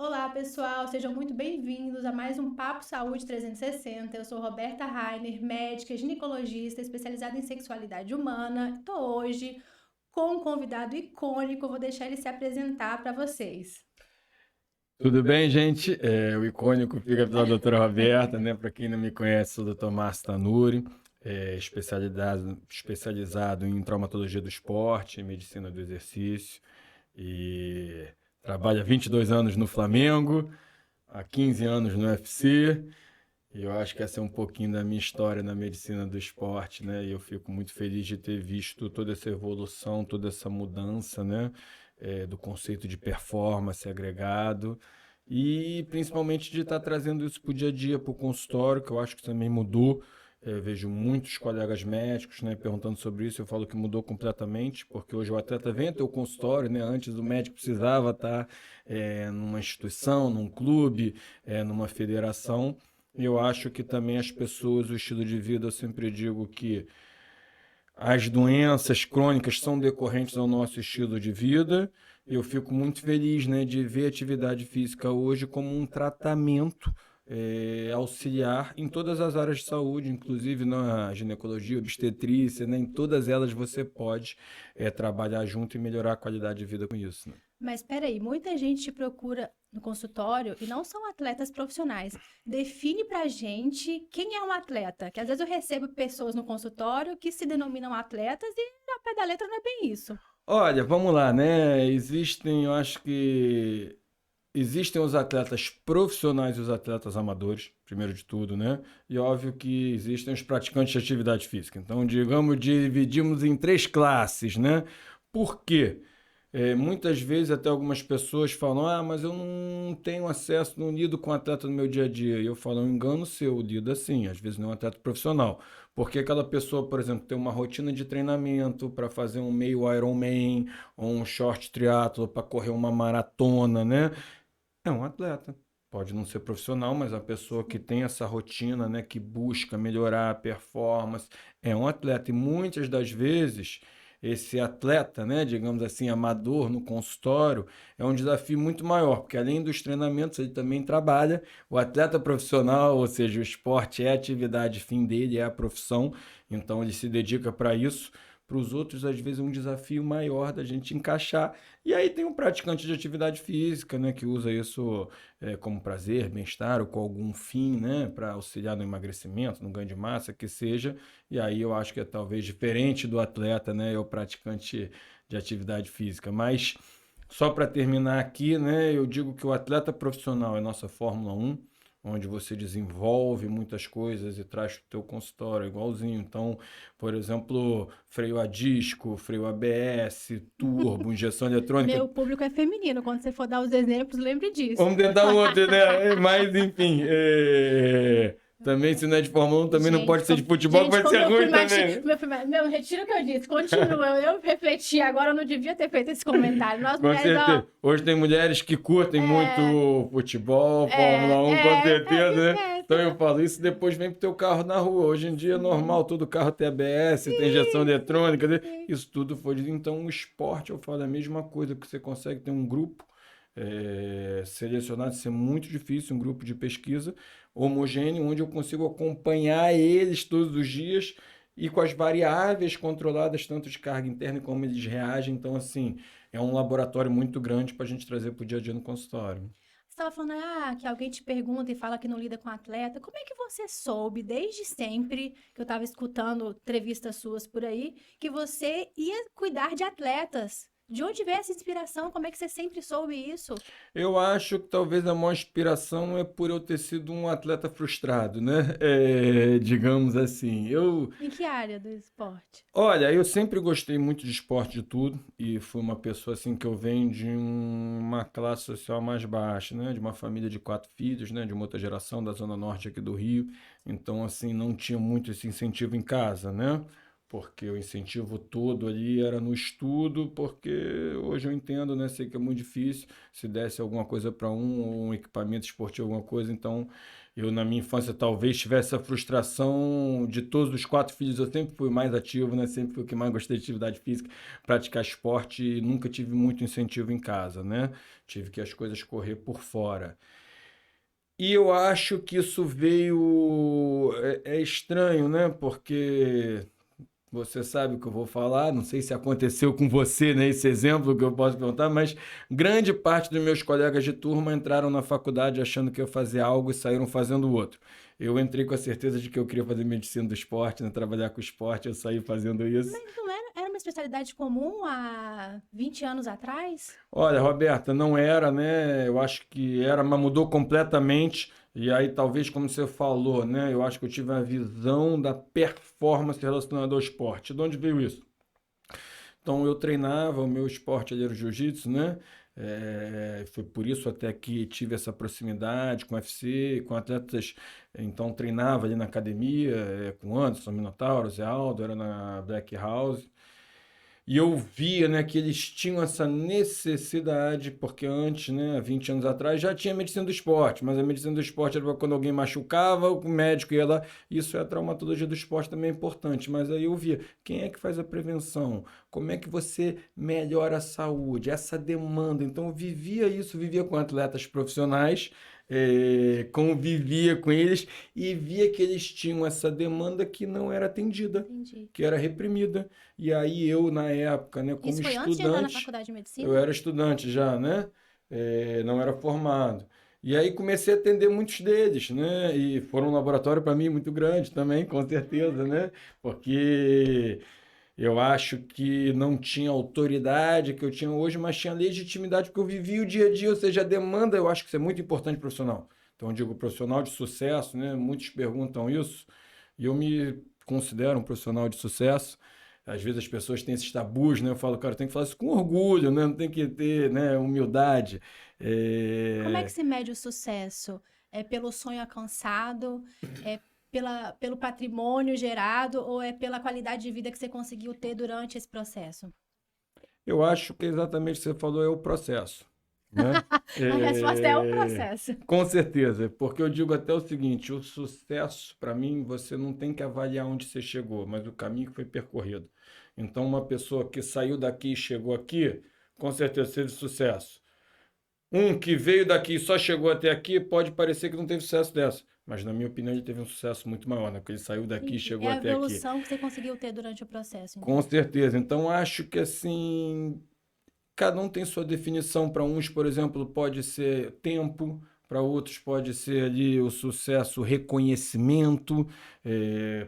Olá, pessoal, sejam muito bem-vindos a mais um Papo Saúde 360. Eu sou Roberta Rainer, médica, ginecologista, especializada em sexualidade humana. Estou hoje com um convidado icônico, vou deixar ele se apresentar para vocês. Tudo bem, gente? O icônico fica pela doutora Roberta, né? Para quem não me conhece, sou o Dr. Márcio Tanuri, especializado em traumatologia do esporte, medicina do exercício e trabalho há 22 anos no Flamengo, há 15 anos no UFC. E eu acho que essa é um pouquinho da minha história na medicina do esporte, né? E eu fico muito feliz de ter visto toda essa evolução, toda essa mudança, né? Do conceito de performance agregado e principalmente de estar trazendo isso para o dia a dia, para o consultório, que eu acho que também mudou. Vejo muitos colegas médicos, né, perguntando sobre isso. Eu falo que mudou completamente, porque hoje o atleta vem até o consultório, né? Antes o médico precisava estar numa instituição, num clube, numa federação. Eu acho que também as pessoas, o estilo de vida, eu sempre digo que as doenças crônicas são decorrentes ao nosso estilo de vida. Eu fico muito feliz, né, de ver a atividade física hoje como um tratamento auxiliar em todas as áreas de saúde, inclusive na ginecologia, obstetrícia, né, em todas elas você pode trabalhar junto e melhorar a qualidade de vida com isso, né? Mas espera aí, muita gente te procura no consultório e não são atletas profissionais. Define pra gente quem é um atleta, que às vezes eu recebo pessoas no consultório que se denominam atletas e ao pé da letra não é bem isso. Olha, vamos lá, né? Eu acho que existem os atletas profissionais e os atletas amadores, primeiro de tudo, né? E óbvio que existem os praticantes de atividade física. Então, digamos, dividimos em três classes, né? Por quê? Muitas vezes até algumas pessoas falam, mas eu não tenho acesso, não lido com atleta no meu dia a dia. E eu falo, um engano seu, lido assim, às vezes não é um atleta profissional. Porque aquela pessoa, por exemplo, tem uma rotina de treinamento para fazer um meio Ironman ou um short triatlo para correr uma maratona, né? É um atleta. Pode não ser profissional, mas a pessoa que tem essa rotina, né, que busca melhorar a performance, é um atleta. E muitas das vezes, esse atleta, né, digamos assim, amador no consultório, é um desafio muito maior, porque além dos treinamentos, ele também trabalha. O atleta profissional, ou seja, o esporte é a atividade fim dele, é a profissão, então ele se dedica para isso. Para os outros, às vezes, é um desafio maior da gente encaixar. E aí tem um praticante de atividade física, né, que usa isso como prazer, bem-estar ou com algum fim, né, para auxiliar no emagrecimento, no ganho de massa, que seja. E aí eu acho que é talvez diferente do atleta, né, o praticante de atividade física. Mas só para terminar aqui, né, eu digo que o atleta profissional é nossa Fórmula 1, onde você desenvolve muitas coisas e traz para o teu consultório igualzinho. Então, por exemplo, freio a disco, freio ABS, turbo, injeção eletrônica. Meu público é feminino, quando você for dar os exemplos, lembre disso. Vamos tentar outro, né? Mas, enfim, também se não é de Fórmula 1, também não Gente, pode ser de futebol, que vai como ser eu fui ruim mais. também, né? Meu, retiro o que eu disse, continua. Eu refleti agora, eu não devia ter feito esse comentário. Nós Com mulheres, ó. certeza. Hoje tem mulheres que curtem É, muito futebol, é, Fórmula 1, com é, certeza, né? Então esquece. eu falo, isso depois vem pro teu carro na rua. Hoje em dia é Sim, normal, todo carro tem ABS, tem injeção sim, eletrônica, né? sim. Isso tudo foi. Então o esporte, eu falo, é a mesma coisa, porque você consegue ter um grupo selecionado, isso é muito difícil, um grupo de pesquisa homogêneo, onde eu consigo acompanhar eles todos os dias e com as variáveis controladas, tanto de carga interna como eles reagem. Então, assim, é um laboratório muito grande para a gente trazer para o dia a dia no consultório. Você estava falando, que alguém te pergunta e fala que não lida com atleta. Como é que você soube, desde sempre, que eu estava escutando entrevistas suas por aí, que você ia cuidar de atletas? De onde veio essa inspiração? Como é que você sempre soube isso? Eu acho que talvez a maior inspiração é por eu ter sido um atleta frustrado, né? Digamos assim. Em que área do esporte? Olha, eu sempre gostei muito de esporte de tudo e fui uma pessoa assim que eu venho de uma classe social mais baixa, né? De uma família de 4 filhos, né? De uma outra geração da Zona Norte aqui do Rio. Então, assim, não tinha muito esse incentivo em casa, né? porque o incentivo todo ali era no estudo, porque hoje eu entendo, né? Sei que é muito difícil, se desse alguma coisa para ou um equipamento esportivo, alguma coisa, então eu na minha infância talvez tivesse a frustração de todos os 4 filhos, eu sempre fui mais ativo, né? Sempre fui o que mais gostei de atividade física, praticar esporte e nunca tive muito incentivo em casa, né? Tive que as coisas correr por fora. E eu acho que isso veio. É estranho, né? Porque você sabe o que eu vou falar, não sei se aconteceu com você, né, esse exemplo que eu posso perguntar, mas grande parte dos meus colegas de turma entraram na faculdade achando que eu fazia algo e saíram fazendo outro. Eu entrei com a certeza de que eu queria fazer medicina do esporte, né, trabalhar com esporte, eu saí fazendo isso. Mas não era uma especialidade comum há 20 anos atrás? Olha, Roberta, não era, né? Eu acho que era, mas mudou completamente. E aí, talvez, como você falou, né? Eu acho que eu tive uma visão da performance relacionada ao esporte. De onde veio isso? Então, eu treinava, o meu esporte ali era o jiu-jitsu, né? Foi por isso até que tive essa proximidade com o UFC, com atletas. Então, treinava ali na academia, com Anderson, Minotauro, Zé Aldo, era na Black House. E eu via, né, que eles tinham essa necessidade, porque antes, né, há 20 anos atrás, já tinha medicina do esporte, mas a medicina do esporte era para quando alguém machucava, o médico ia lá. Isso é a traumatologia do esporte também é importante, mas aí eu via, quem é que faz a prevenção? Como é que você melhora a saúde? Essa demanda. Então eu vivia isso, vivia com atletas profissionais, convivia com eles e via que eles tinham essa demanda que não era atendida, Entendi. que era reprimida. E aí eu, na época, né, como Isso foi antes de entrar na estudante, faculdade de eu medicina? era estudante já, né? Não era formado. E aí comecei a atender muitos deles, né? E foram um laboratório para mim muito grande também, com certeza, né? Porque eu acho que não tinha autoridade que eu tinha hoje, mas tinha legitimidade porque eu vivia o dia a dia, ou seja, a demanda, eu acho que isso é muito importante profissional. Então, eu digo profissional de sucesso, né? Muitos perguntam isso, e eu me considero um profissional de sucesso. Às vezes as pessoas têm esses tabus, né? Eu falo, cara, tem que falar isso com orgulho, né? Não tem que ter, né, humildade. Como é que É, se mede o sucesso? É pelo sonho alcançado? É pelo patrimônio gerado? Ou é pela qualidade de vida que você conseguiu ter durante esse processo? Eu acho que exatamente o que você falou é o processo, né? A resposta é o É, processo. com certeza, porque eu digo até o seguinte, o sucesso, para mim, você não tem que avaliar onde você chegou, mas o caminho que foi percorrido. Então, uma pessoa que saiu daqui e chegou aqui, com certeza teve sucesso. Um que veio daqui e só chegou até aqui, pode parecer que não teve sucesso dessa, mas na minha opinião ele teve um sucesso muito maior, né? Porque ele saiu daqui e Entendi. chegou É a até aqui. evolução que você conseguiu ter durante o processo, Com então. certeza. Então, acho que assim, cada um tem sua definição. Para uns, por exemplo, pode ser tempo, para outros pode ser ali o sucesso, reconhecimento,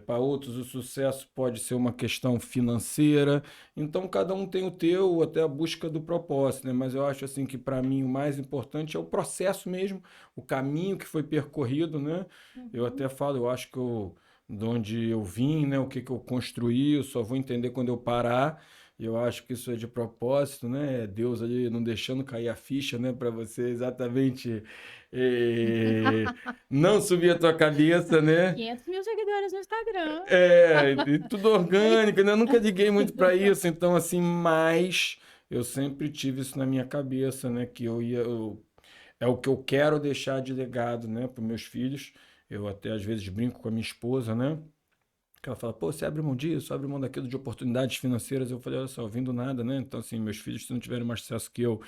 para outros o sucesso pode ser uma questão financeira. Então, cada um tem o teu, até a busca do propósito, né? Mas eu acho assim que para mim o mais importante é o processo mesmo, o caminho que foi percorrido, né? Eu Uhum. até falo, eu acho que de onde eu vim, né? O que que eu construí, eu só vou entender quando eu parar. E eu acho que isso é de propósito, né? É Deus ali não deixando cair a ficha, né? Para você exatamente não subir a tua cabeça, né? 500 mil seguidores no Instagram. E tudo orgânico, né? Eu nunca liguei muito para isso, então assim, mas eu sempre tive isso na minha cabeça, né? Que é o que eu quero deixar de legado, né? Para meus filhos. Eu até às vezes brinco com a minha esposa, né? Que ela fala, pô, você abre mão disso, abre mão daquilo de oportunidades financeiras. Eu falei, olha só, vindo nada, né? Então, assim, meus filhos, se não tiverem mais sucesso que eu,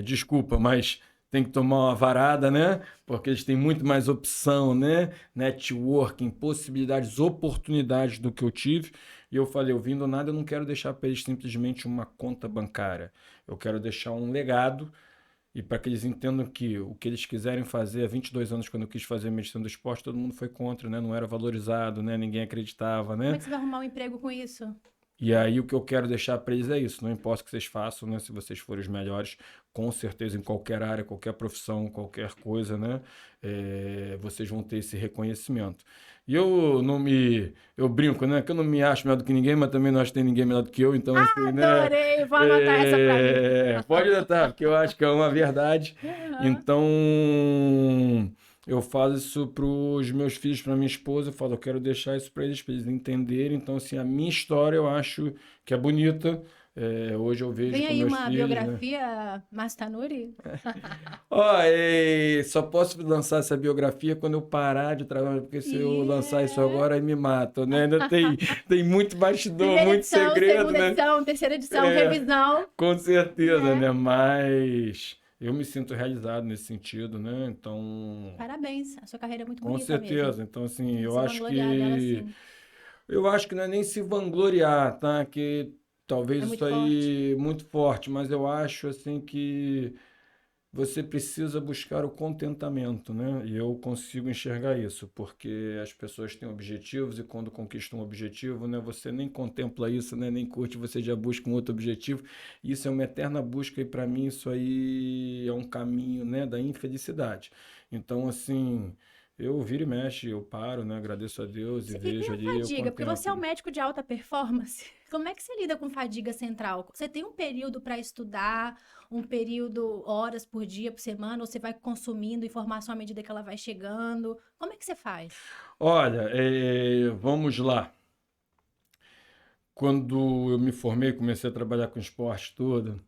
desculpa, mas tem que tomar uma varada, né? Porque eles têm muito mais opção, né? Networking, possibilidades, oportunidades do que eu tive. E eu falei, eu vindo nada, eu não quero deixar para eles simplesmente uma conta bancária. Eu quero deixar um legado e para que eles entendam que o que eles quiserem fazer, há 22 anos, quando eu quis fazer medicina do esporte, todo mundo foi contra, né? Não era valorizado, né? Ninguém acreditava, Como né? é que você vai arrumar um emprego com isso? E aí o que eu quero deixar para eles é isso. Não importa o que vocês façam, né? Se vocês forem os melhores, com certeza em qualquer área, qualquer profissão, qualquer coisa, né? Vocês vão ter esse reconhecimento. E eu não me... Eu brinco, né? Que eu não me acho melhor do que ninguém, mas também não acho que tem ninguém melhor do que eu. Então, assim, né? Adorei! Vou anotar essa pra mim. Pode anotar, porque eu acho que é uma verdade. Aham. Então, Eu falo isso para os meus filhos, para minha esposa, eu falo, eu quero deixar isso para eles entenderem. Então, assim, a minha história eu acho que é bonita. Hoje eu vejo Vem com aí meus uma filhos, né? biografia Mastanuri? Ó, só posso lançar essa biografia quando eu parar de trabalhar, porque se eu lançar isso Yeah. agora, aí me matam, né? Ainda tem muito bastidor, Primeira muito edição, segredo, segunda né? edição, terceira edição, É, revisão, com certeza, né? né? Mas eu me sinto realizado nesse sentido, né? Então, Parabéns, a sua carreira é muito com bonita mesmo. certeza. Então, assim, Tem que se vangloriar dela, sim. eu acho que não é nem se vangloriar, tá? Que talvez É isso muito forte. aí é muito forte, mas eu acho assim que você precisa buscar o contentamento, né? E eu consigo enxergar isso, porque as pessoas têm objetivos e quando conquistam um objetivo, né, você nem contempla isso, né, nem curte, você já busca um outro objetivo. Isso é uma eterna busca e para mim isso aí é um caminho, né, da infelicidade. Então, assim, eu viro e mexe, eu paro, né, agradeço a Deus e E vejo a ali, eu fadiga? Porque você é um contemplo. médico de alta performance. Como é que você lida com fadiga central? Você tem um período para estudar, um período, horas por dia, por semana, ou você vai consumindo informação à medida que ela vai chegando? Como é que você faz? Olha, vamos lá. Quando eu me formei, comecei a trabalhar com esporte todo.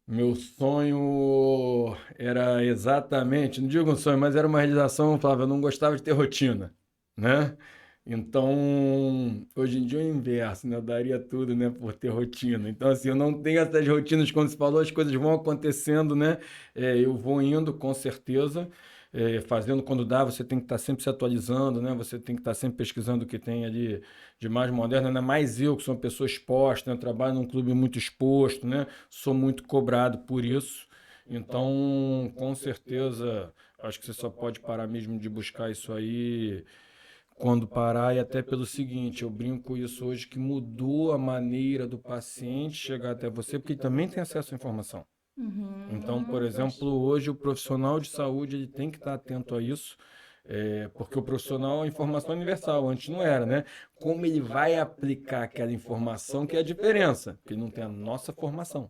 Meu sonho era exatamente, não digo um sonho, mas era uma realização, Flávio, eu não gostava de ter rotina, né? Então, hoje em dia é o inverso, né? Eu daria tudo, né, por ter rotina. Então, assim, eu não tenho essas rotinas, quando se falou, as coisas vão acontecendo, né? Eu vou indo, com certeza, fazendo quando dá, você tem que estar sempre se atualizando, né? Você tem que estar sempre pesquisando o que tem ali de mais moderno, ainda mais eu, que sou uma pessoa exposta, né? Trabalho num clube muito exposto, né? Sou muito cobrado por isso. Então, com certeza, acho que você só pode parar mesmo de buscar isso aí quando parar, e até pelo seguinte, eu brinco isso hoje, que mudou a maneira do paciente chegar até você, porque ele também tem acesso à informação. Então, por Poxa. exemplo, hoje o profissional de saúde ele tem que estar atento a isso, porque o profissional é informação universal, antes não era, né? Como ele vai aplicar aquela informação que é a diferença, porque ele não tem a nossa formação,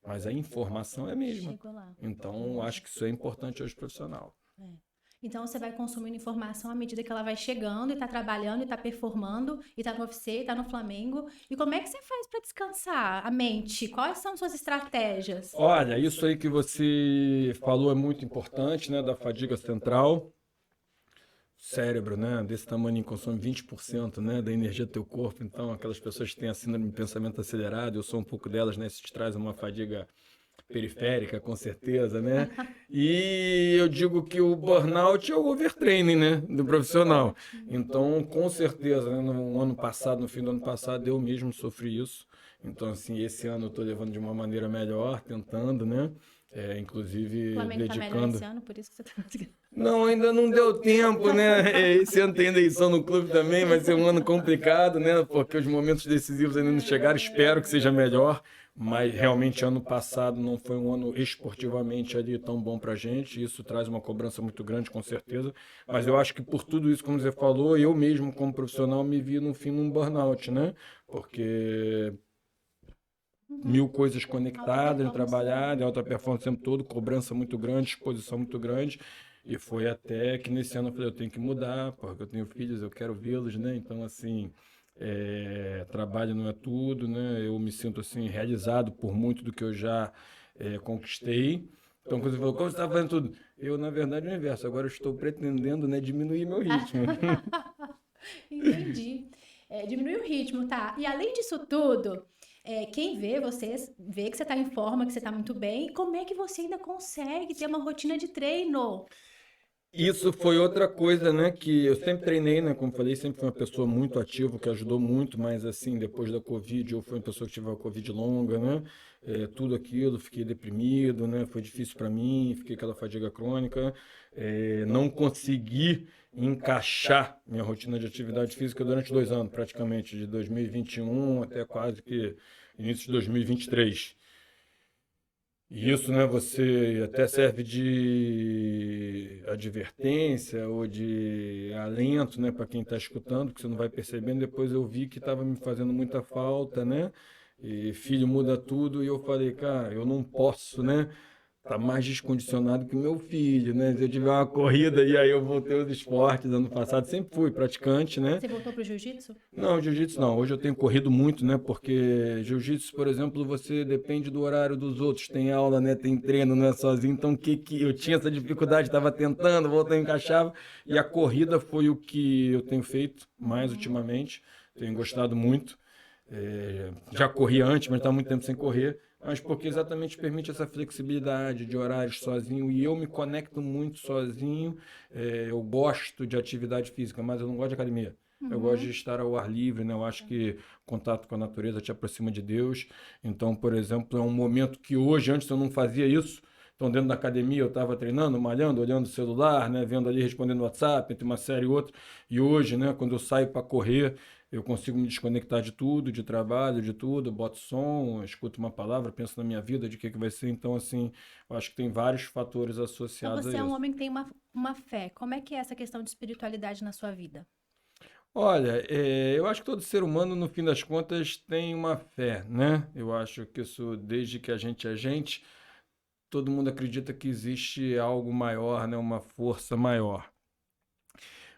mas a informação é a mesma. Chegou lá. Então, acho que isso é importante hoje profissional. É. Então você vai consumindo informação à medida que ela vai chegando e tá trabalhando e tá performando e tá no UFC, e tá no Flamengo. E como é que você faz para descansar a mente? Quais são suas estratégias? Olha, isso aí que você falou é muito importante, né, da fadiga central. Cérebro, né, desse tamanho consome 20%, né, da energia do teu corpo. Então, aquelas pessoas que têm a síndrome de pensamento acelerado, eu sou um pouco delas, né, isso te traz uma fadiga periférica, com certeza, né? E eu digo que o burnout é o overtraining, né, do profissional. Então, com certeza, né, no ano passado, no fim do ano passado, eu mesmo sofri isso. Então, assim, esse ano eu estou levando de uma maneira melhor, tentando, né? O Inclusive Flamengo tá melhor esse dedicando. ano, por isso que você tá conseguindo. Não, ainda não deu tempo, né? Esse ano tem eleição no clube também, vai ser um ano complicado, né? Porque os momentos decisivos ainda não chegaram, espero que seja melhor. Mas realmente ano passado não foi um ano esportivamente ali tão bom pra gente. Isso traz uma cobrança muito grande, com certeza. Mas eu acho que por tudo isso, como você falou, eu mesmo como profissional me vi no fim num burnout, né? Porque Uhum. mil coisas Alta conectadas, de performance todo. trabalhar, de alta performance o tempo todo, cobrança muito grande, exposição muito grande. E foi até que nesse ano eu falei, eu tenho que mudar, porque eu tenho filhos, eu quero vê-los, né? Então, assim, trabalho não é tudo, né? Eu me sinto, assim, realizado por muito do que eu já conquistei. Então, quando você falou, como você está fazendo tudo? Eu, na verdade, é o inverso. Agora eu estou pretendendo, né, diminuir meu ritmo. Entendi. Diminui o ritmo, tá? E além disso tudo, quem vê vocês, vê que você tá em forma, que você tá muito bem. E como é que você ainda consegue ter uma rotina de treino? Isso foi outra coisa, né, que eu sempre treinei, né, como falei, sempre fui uma pessoa muito ativa, que ajudou muito, mas assim, depois da Covid, eu fui uma pessoa que tive uma Covid longa, né, tudo aquilo, fiquei deprimido, né, foi difícil para mim, fiquei com aquela fadiga crônica, não consegui encaixar minha rotina de atividade física durante 2 anos, praticamente, de 2021 até quase que início de 2023. E isso, né, você até serve de advertência ou de alento, né, para quem está escutando, que você não vai percebendo. Depois eu vi que estava me fazendo muita falta, né? E filho muda tudo. E eu falei, cara, eu não posso, né, tá mais descondicionado que meu filho, né? Se eu tiver uma corrida, e aí eu voltei aos esportes ano passado, sempre fui praticante, né? Você voltou pro jiu-jitsu? Não, jiu-jitsu não. Hoje eu tenho corrido muito, né? Porque jiu-jitsu, por exemplo, você depende do horário dos outros. Tem aula, né? Tem treino, não é sozinho. Então, que eu tinha essa dificuldade, estava tentando, voltei, encaixava. E a corrida foi o que eu tenho feito mais ultimamente. Tenho gostado muito. Já corri antes, mas está muito tempo sem correr. Mas porque exatamente permite essa flexibilidade de horários sozinho. E eu me conecto muito sozinho. Eu gosto de atividade física, mas eu não gosto de academia. Eu gosto de estar ao ar livre, né? Eu acho que contato com a natureza te aproxima de Deus. Então, por exemplo, é um momento que hoje, antes eu não fazia isso. Então, dentro da academia, eu estava treinando, malhando, olhando o celular, né? Vendo ali, respondendo WhatsApp, entre uma série e outra. E hoje, né? Quando eu saio para correr, eu consigo me desconectar de tudo, de trabalho, de tudo. Boto som, escuto uma palavra, penso na minha vida, de que vai ser. Então, assim, eu acho que tem vários fatores Então associados a você é um isso. homem que tem uma fé. Como é que é essa questão de espiritualidade na sua vida? Olha, eu acho que todo ser humano, no fim das contas, tem uma fé, né? Eu acho que isso, desde que a gente é gente, todo mundo acredita que existe algo maior, né? Uma força maior.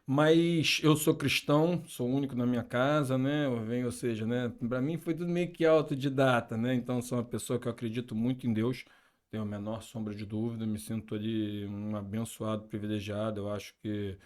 Mas eu sou cristão, sou o único na minha casa, né? Eu venho, ou seja, né? Para mim foi tudo meio que autodidata, né? Então sou uma pessoa que eu acredito muito em Deus, tenho a menor sombra de dúvida, me sinto ali um abençoado, privilegiado. Eu acho que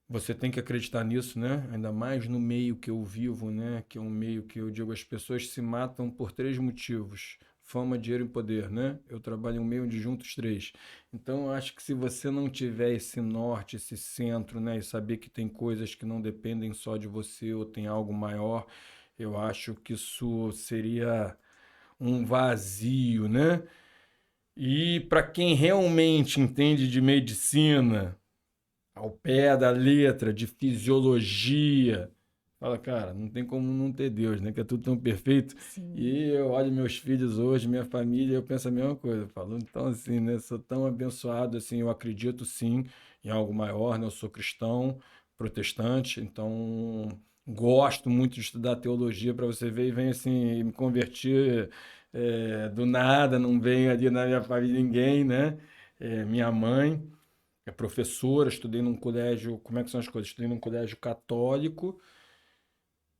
você tem que acreditar nisso, né? Ainda mais no meio que eu vivo, né? Que é um meio que eu digo, as pessoas se matam por três motivos: fama, dinheiro e poder, né? Eu trabalho em um meio onde junto os três. Então, eu acho que se você não tiver esse norte, esse centro, né? E saber que tem coisas que não dependem só de você ou tem algo maior, eu acho que isso seria um vazio, né? E para quem realmente entende de medicina, ao pé da letra, de fisiologia. Fala, cara, não tem como não ter Deus, né? Que é tudo tão perfeito. Sim. E eu olho meus filhos hoje, minha família, eu penso a mesma coisa. Eu falo, então, assim, né? Sou tão abençoado, assim, eu acredito sim em algo maior, né? Eu sou cristão, protestante, então gosto muito de estudar teologia para você ver e vem assim, me convertir do nada, não veio ali na minha família ninguém, né? Minha mãe é professora, estudei num colégio, como é que são as coisas? Estudei num colégio católico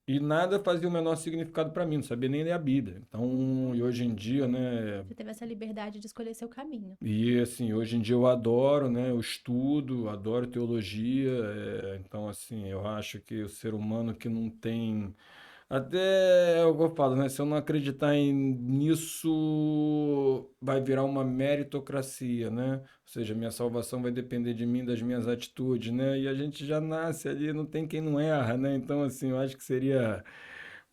e nada fazia o menor significado para mim, não sabia nem ler a Bíblia. Então, e hoje em dia, né, Você teve essa liberdade de escolher seu caminho. e assim, hoje em dia eu adoro, né, eu estudo, adoro teologia, então assim, eu acho que o ser humano que não tem. Até é o que eu falo, né? Se eu não acreditar nisso, vai virar uma meritocracia, né? Ou seja, minha salvação vai depender de mim, das minhas atitudes, né? E a gente já nasce ali, não tem quem não erra, né? Então, assim, eu acho que seria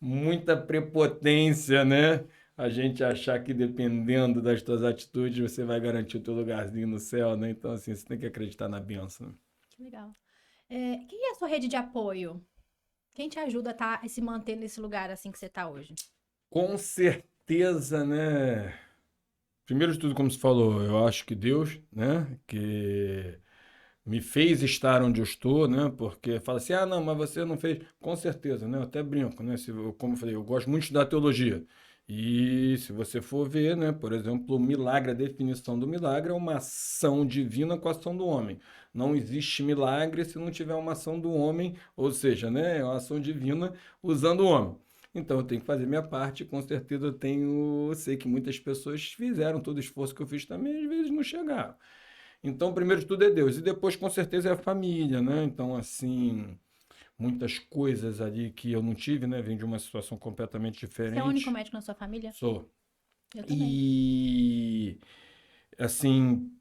muita prepotência, né? A gente achar que dependendo das tuas atitudes, você vai garantir o teu lugarzinho no céu, né? Então, assim, você tem que acreditar na bênção. Que legal. Quem é a sua rede de apoio? Quem te ajuda a se manter nesse lugar assim que você tá hoje? Com certeza, né? Primeiro de tudo, como você falou, eu acho que Deus, né, que me fez estar onde eu estou, né, porque fala assim, ah, não, mas você não fez. Com certeza, né, eu até brinco, né, como eu falei, eu gosto muito de estudar teologia. E se você for ver, né, por exemplo, o milagre, a definição do milagre é uma ação divina com a ação do homem. Não existe milagre se não tiver uma ação do homem, ou seja, né, é uma ação divina usando o homem. Então eu tenho que fazer minha parte, com certeza eu sei que muitas pessoas fizeram todo o esforço que eu fiz também, às vezes não chegaram. Então, primeiro de tudo é Deus, e depois com certeza é a família, né? Então, assim, muitas coisas ali que eu não tive, né? Vim de uma situação completamente Você é o único diferente. médico na sua família? Sou. Eu também. E, assim,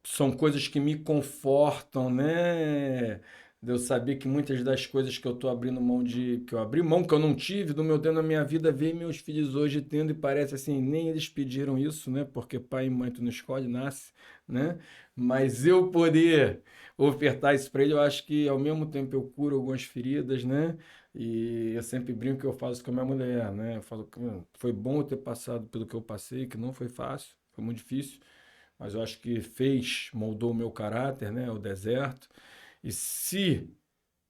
são coisas que me confortam, né? De eu saber que muitas das coisas que eu tô abrindo mão que eu abri mão, que eu não tive do meu tempo na minha vida, ver meus filhos hoje tendo, e parece assim, nem eles pediram isso, né? Porque pai e mãe tu não escolhe, nasce, né? Mas eu poder ofertar isso para ele, eu acho que ao mesmo tempo eu curo algumas feridas, né? E eu sempre brinco que eu faço com a minha mulher, né? Eu falo que foi bom eu ter passado pelo que eu passei, que não foi fácil, foi muito difícil, mas eu acho que moldou o meu caráter, né? O deserto. E se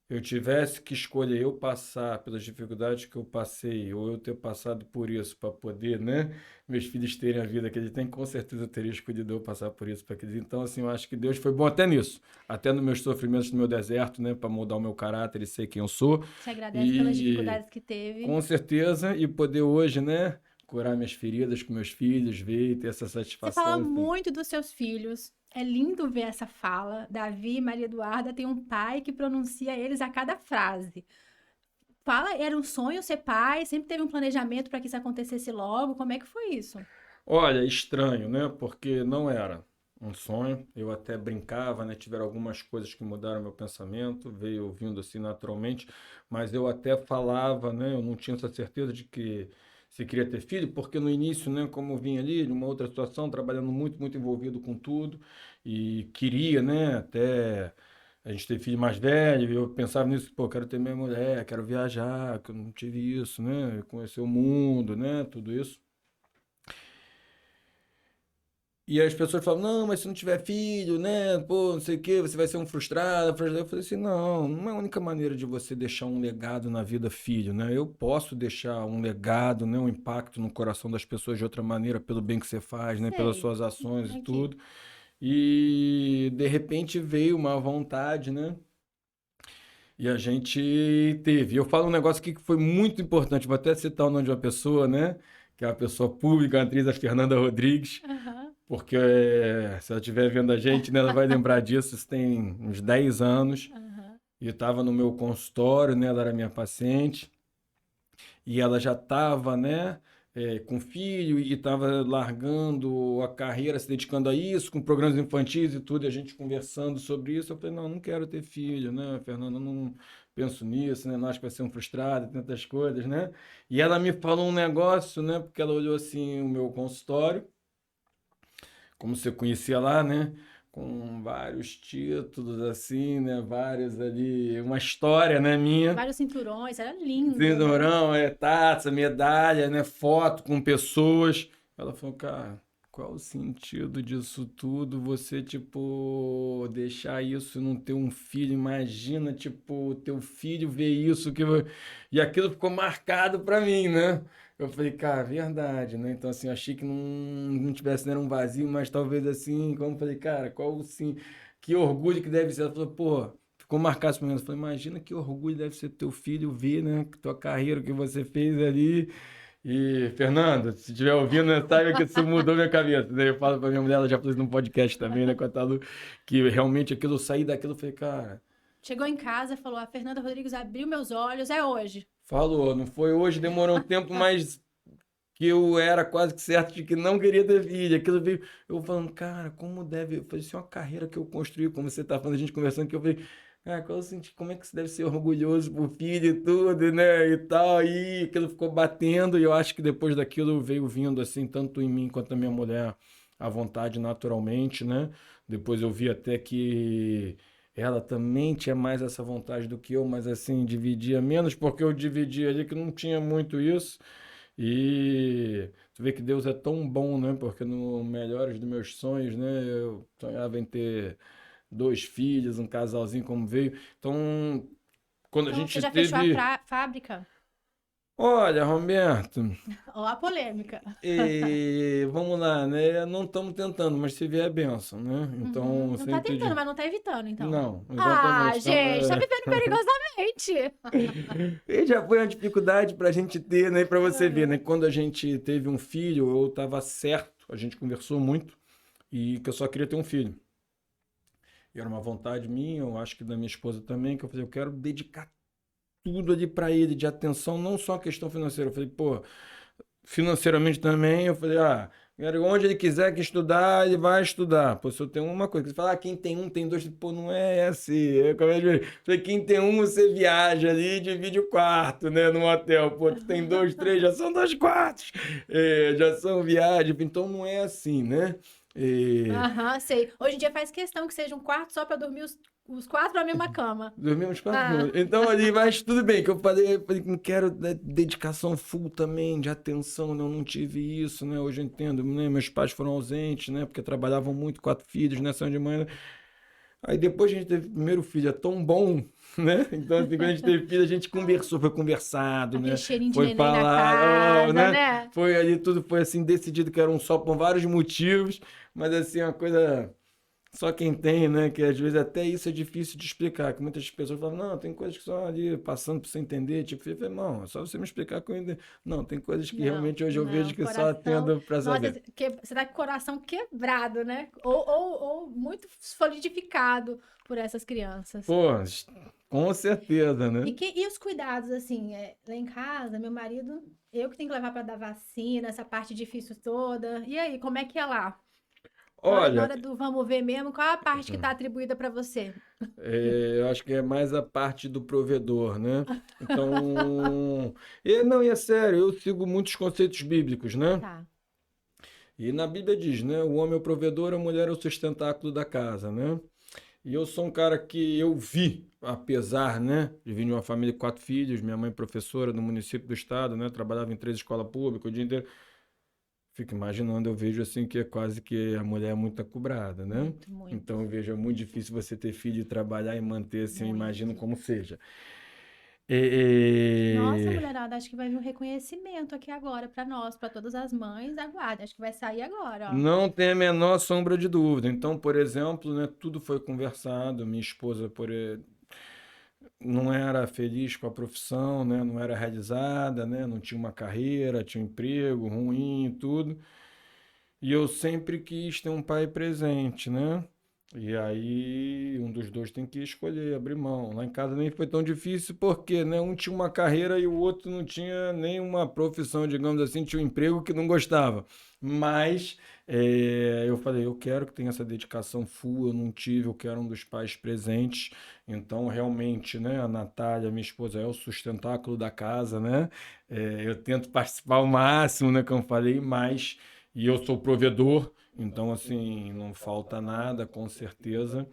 eu tivesse que escolher eu passar pelas dificuldades que eu passei, ou eu ter passado por isso para poder, né, meus filhos terem a vida que eles têm, com certeza eu teria escolhido eu passar por isso para que eles. Então, assim, eu acho que Deus foi bom até nisso, até nos meus sofrimentos, no meu deserto, né, para moldar o meu caráter e ser quem eu sou. Você agradece pelas E dificuldades que teve. com certeza, e poder hoje, né, curar minhas feridas com meus filhos, ver e ter essa Você fala satisfação, enfim. muito dos seus filhos. É lindo ver essa fala. Davi e Maria Eduarda têm um pai que pronuncia eles a cada frase. Fala, era um sonho ser pai? Sempre teve um planejamento para que isso acontecesse logo? Como é que foi isso? Olha, estranho, né? Porque não era um sonho. Eu até brincava, né? Tiveram algumas coisas que mudaram meu pensamento, veio vindo assim naturalmente, mas eu até falava, né? Eu não tinha essa certeza de que se queria ter filho, porque no início, né? Como eu vinha ali de uma outra situação, trabalhando muito, muito envolvido com tudo, e queria, né? Até a gente ter filho mais velho, e eu pensava nisso, pô, quero ter minha mulher, quero viajar, que eu não tive isso, né? Conhecer o mundo, né? Tudo isso. E as pessoas falam, não, mas se não tiver filho, né, pô, não sei o quê, você vai ser um frustrado, frustrado. Eu falei assim, não, não é a única maneira de você deixar um legado na vida filho, né? Eu posso deixar um legado, né, um impacto no coração das pessoas de outra maneira, pelo bem que você faz, né, pelas Sei. suas ações e Aqui. tudo. E de repente veio uma vontade, né? E a gente teve. Eu falo um negócio aqui que foi muito importante, vou até citar o nome de uma pessoa, né? Que é uma pessoa pública, a atriz, a Fernanda Rodrigues. Aham. Porque se ela estiver vendo a gente, né, ela vai lembrar disso. Isso tem uns 10 anos. Aham. E estava no meu consultório, né? Ela era minha paciente. E ela já estava, né, com filho e estava largando a carreira, se dedicando a isso, com programas infantis e tudo. E a gente conversando sobre isso. Eu falei, não, não quero ter filho, né, Fernanda? Eu não penso nisso, né? Não acho que vai ser um frustrado, tantas coisas, né? E ela me falou um negócio, né? Porque ela olhou assim o meu consultório como você conhecia lá, né? Com vários títulos, assim, né? Vários ali, uma história, né, minha. Vários cinturões, era lindo, né? Cinturão, taça, medalha, né? Foto com pessoas. Ela falou, cara, qual o sentido disso tudo? Você, tipo, deixar isso e não ter um filho? Imagina, tipo, teu filho ver isso. E aquilo ficou marcado pra mim, né? Eu falei, cara, verdade, né? Então, assim, eu achei que não tivesse, né, um vazio, mas talvez assim, como eu falei, cara, qual, assim, que orgulho que deve ser. Ela falou, pô. Ficou marcado esse momento. Eu falei, imagina que orgulho deve ser teu filho ver, né? Tua carreira, o que você fez ali. E, Fernanda, se estiver ouvindo, né, saiba que isso mudou minha cabeça. Né? Eu falo pra minha mulher, ela já falou isso num podcast também, né? Contado que realmente aquilo, eu saí daquilo, eu falei, cara, Chegou em casa e falou: a Fernanda Rodrigues abriu meus olhos, é hoje. falou, não foi hoje, demorou um tempo, mas que eu era quase que certo de que não queria ter filho. Aquilo veio, eu falando, cara, como deve. Eu falei, isso é uma carreira que eu construí, como você tá falando, a gente conversando, que eu falei, cara, qual, assim, como é que você deve ser orgulhoso por filho e tudo, né? E tal. E aquilo ficou batendo, e eu acho que depois daquilo veio vindo, assim, tanto em mim quanto na minha mulher, à vontade naturalmente, né? Depois eu vi até que. Ela também tinha mais essa vontade do que eu, mas assim, dividia menos, porque eu dividia ali que não tinha muito isso. E tu vê que Deus é tão bom, né? Porque no melhores dos meus sonhos, né? Eu sonhava em ter dois filhos, um casalzinho como veio. Então, quando a Então, você gente já fechou a teve. fábrica? Olha, Roberto, Ó, a polêmica. vamos lá, né? Não estamos tentando, mas se vier é bênção, né? Uhum. Então, Não tá sempre. tentando, mas não tá evitando, então. Não, Ah, exatamente. Então, gente, tá vivendo perigosamente. e já foi uma dificuldade para a gente ter, né? Para você ver, né? Aham. Quando a gente teve um filho, eu estava certo, a gente conversou muito e que eu só queria ter um filho. E era uma vontade minha, eu acho que da minha esposa também, que eu falei, eu quero dedicar tudo ali para ele, de atenção, não só a questão financeira. Eu falei, pô, financeiramente também, eu falei, onde ele quiser que estudar, ele vai estudar. Pô, se eu tenho uma coisa, você fala, quem tem um, tem dois, pô, não é assim. Falei, quem tem um, você viaja ali e divide o quarto, né, num hotel. Pô, tu tem dois, três, já são dois quartos, já são viagens, então não é assim, né? É, Aham, sei. Hoje em dia faz questão que seja um quarto só pra dormir os quatro na mesma cama. dormimos quatro Ah, juntos. Então ali, mas tudo bem, que eu falei que não quero dedicação full também, de atenção, né? Eu não tive isso, né? Hoje eu entendo, né? Meus pais foram ausentes, né? Porque trabalhavam muito, quatro filhos, né? São de mãe. Aí depois que a gente teve o primeiro filho, é tão bom, né? Então, assim, quando a gente teve filho, a gente conversou, foi conversado, Aquele né? cheirinho de Foi neném na falar, casa, né? né? Foi ali, tudo foi assim, decidido que era um só por vários motivos, mas assim, uma coisa. Só quem tem, né? Que às vezes até isso é difícil de explicar. Que muitas pessoas falam, não, tem coisas que só ali passando para você entender. Tipo, eu falei, não, é só você me explicar que eu entendo. Não, tem coisas que Não, realmente hoje eu não, vejo que só coração. tendo para Nossa, saber. você tá com o coração quebrado, né? Ou muito solidificado por essas crianças. Pô, com certeza, né? E os cuidados, assim, lá em casa, meu marido, eu que tenho que levar para dar vacina, essa parte difícil toda. E aí, como é que é lá? Na Olha, hora do vamos ver mesmo, qual é a parte que tá atribuída para você? eu acho que é mais a parte do provedor, né? Então, não, e é sério, eu sigo muitos conceitos bíblicos, né? Tá. E na Bíblia diz, né? O homem é o provedor, a mulher é o sustentáculo da casa, né? E eu sou um cara que eu vi, apesar, né, de vir de uma família de 4 filhos, minha mãe professora no município do estado, né, trabalhava em 3 escolas públicas o dia inteiro. Fico imaginando, eu vejo assim que é quase que a mulher é muito acobrada, né? Muito, muito, Então eu vejo é muito difícil você ter filho e trabalhar e manter assim, eu imagino muito. como seja. Nossa, E, mulherada, acho que vai vir um reconhecimento aqui agora para nós, para todas as mães. Aguarde, acho que vai sair agora, ó. não tem a menor sombra de dúvida. Então, por exemplo, né, tudo foi conversado. Minha esposa, não era feliz com a profissão, né? Não era realizada, né? Não tinha uma carreira, tinha um emprego ruim e tudo. E eu sempre quis ter um pai presente, né? E aí um dos dois tem que escolher, abrir mão. Lá em casa nem foi tão difícil porque, né, um tinha uma carreira e o outro não tinha nenhuma profissão, digamos assim, tinha um emprego que não gostava. Mas eu falei, eu quero que tenha essa dedicação full, eu não tive, eu quero um dos pais presentes. Então, realmente, né, a Natália, minha esposa, é o sustentáculo da casa, né? Eu tento participar ao máximo, né, como eu falei, mas e eu sou provedor, então assim, não falta nada, com certeza.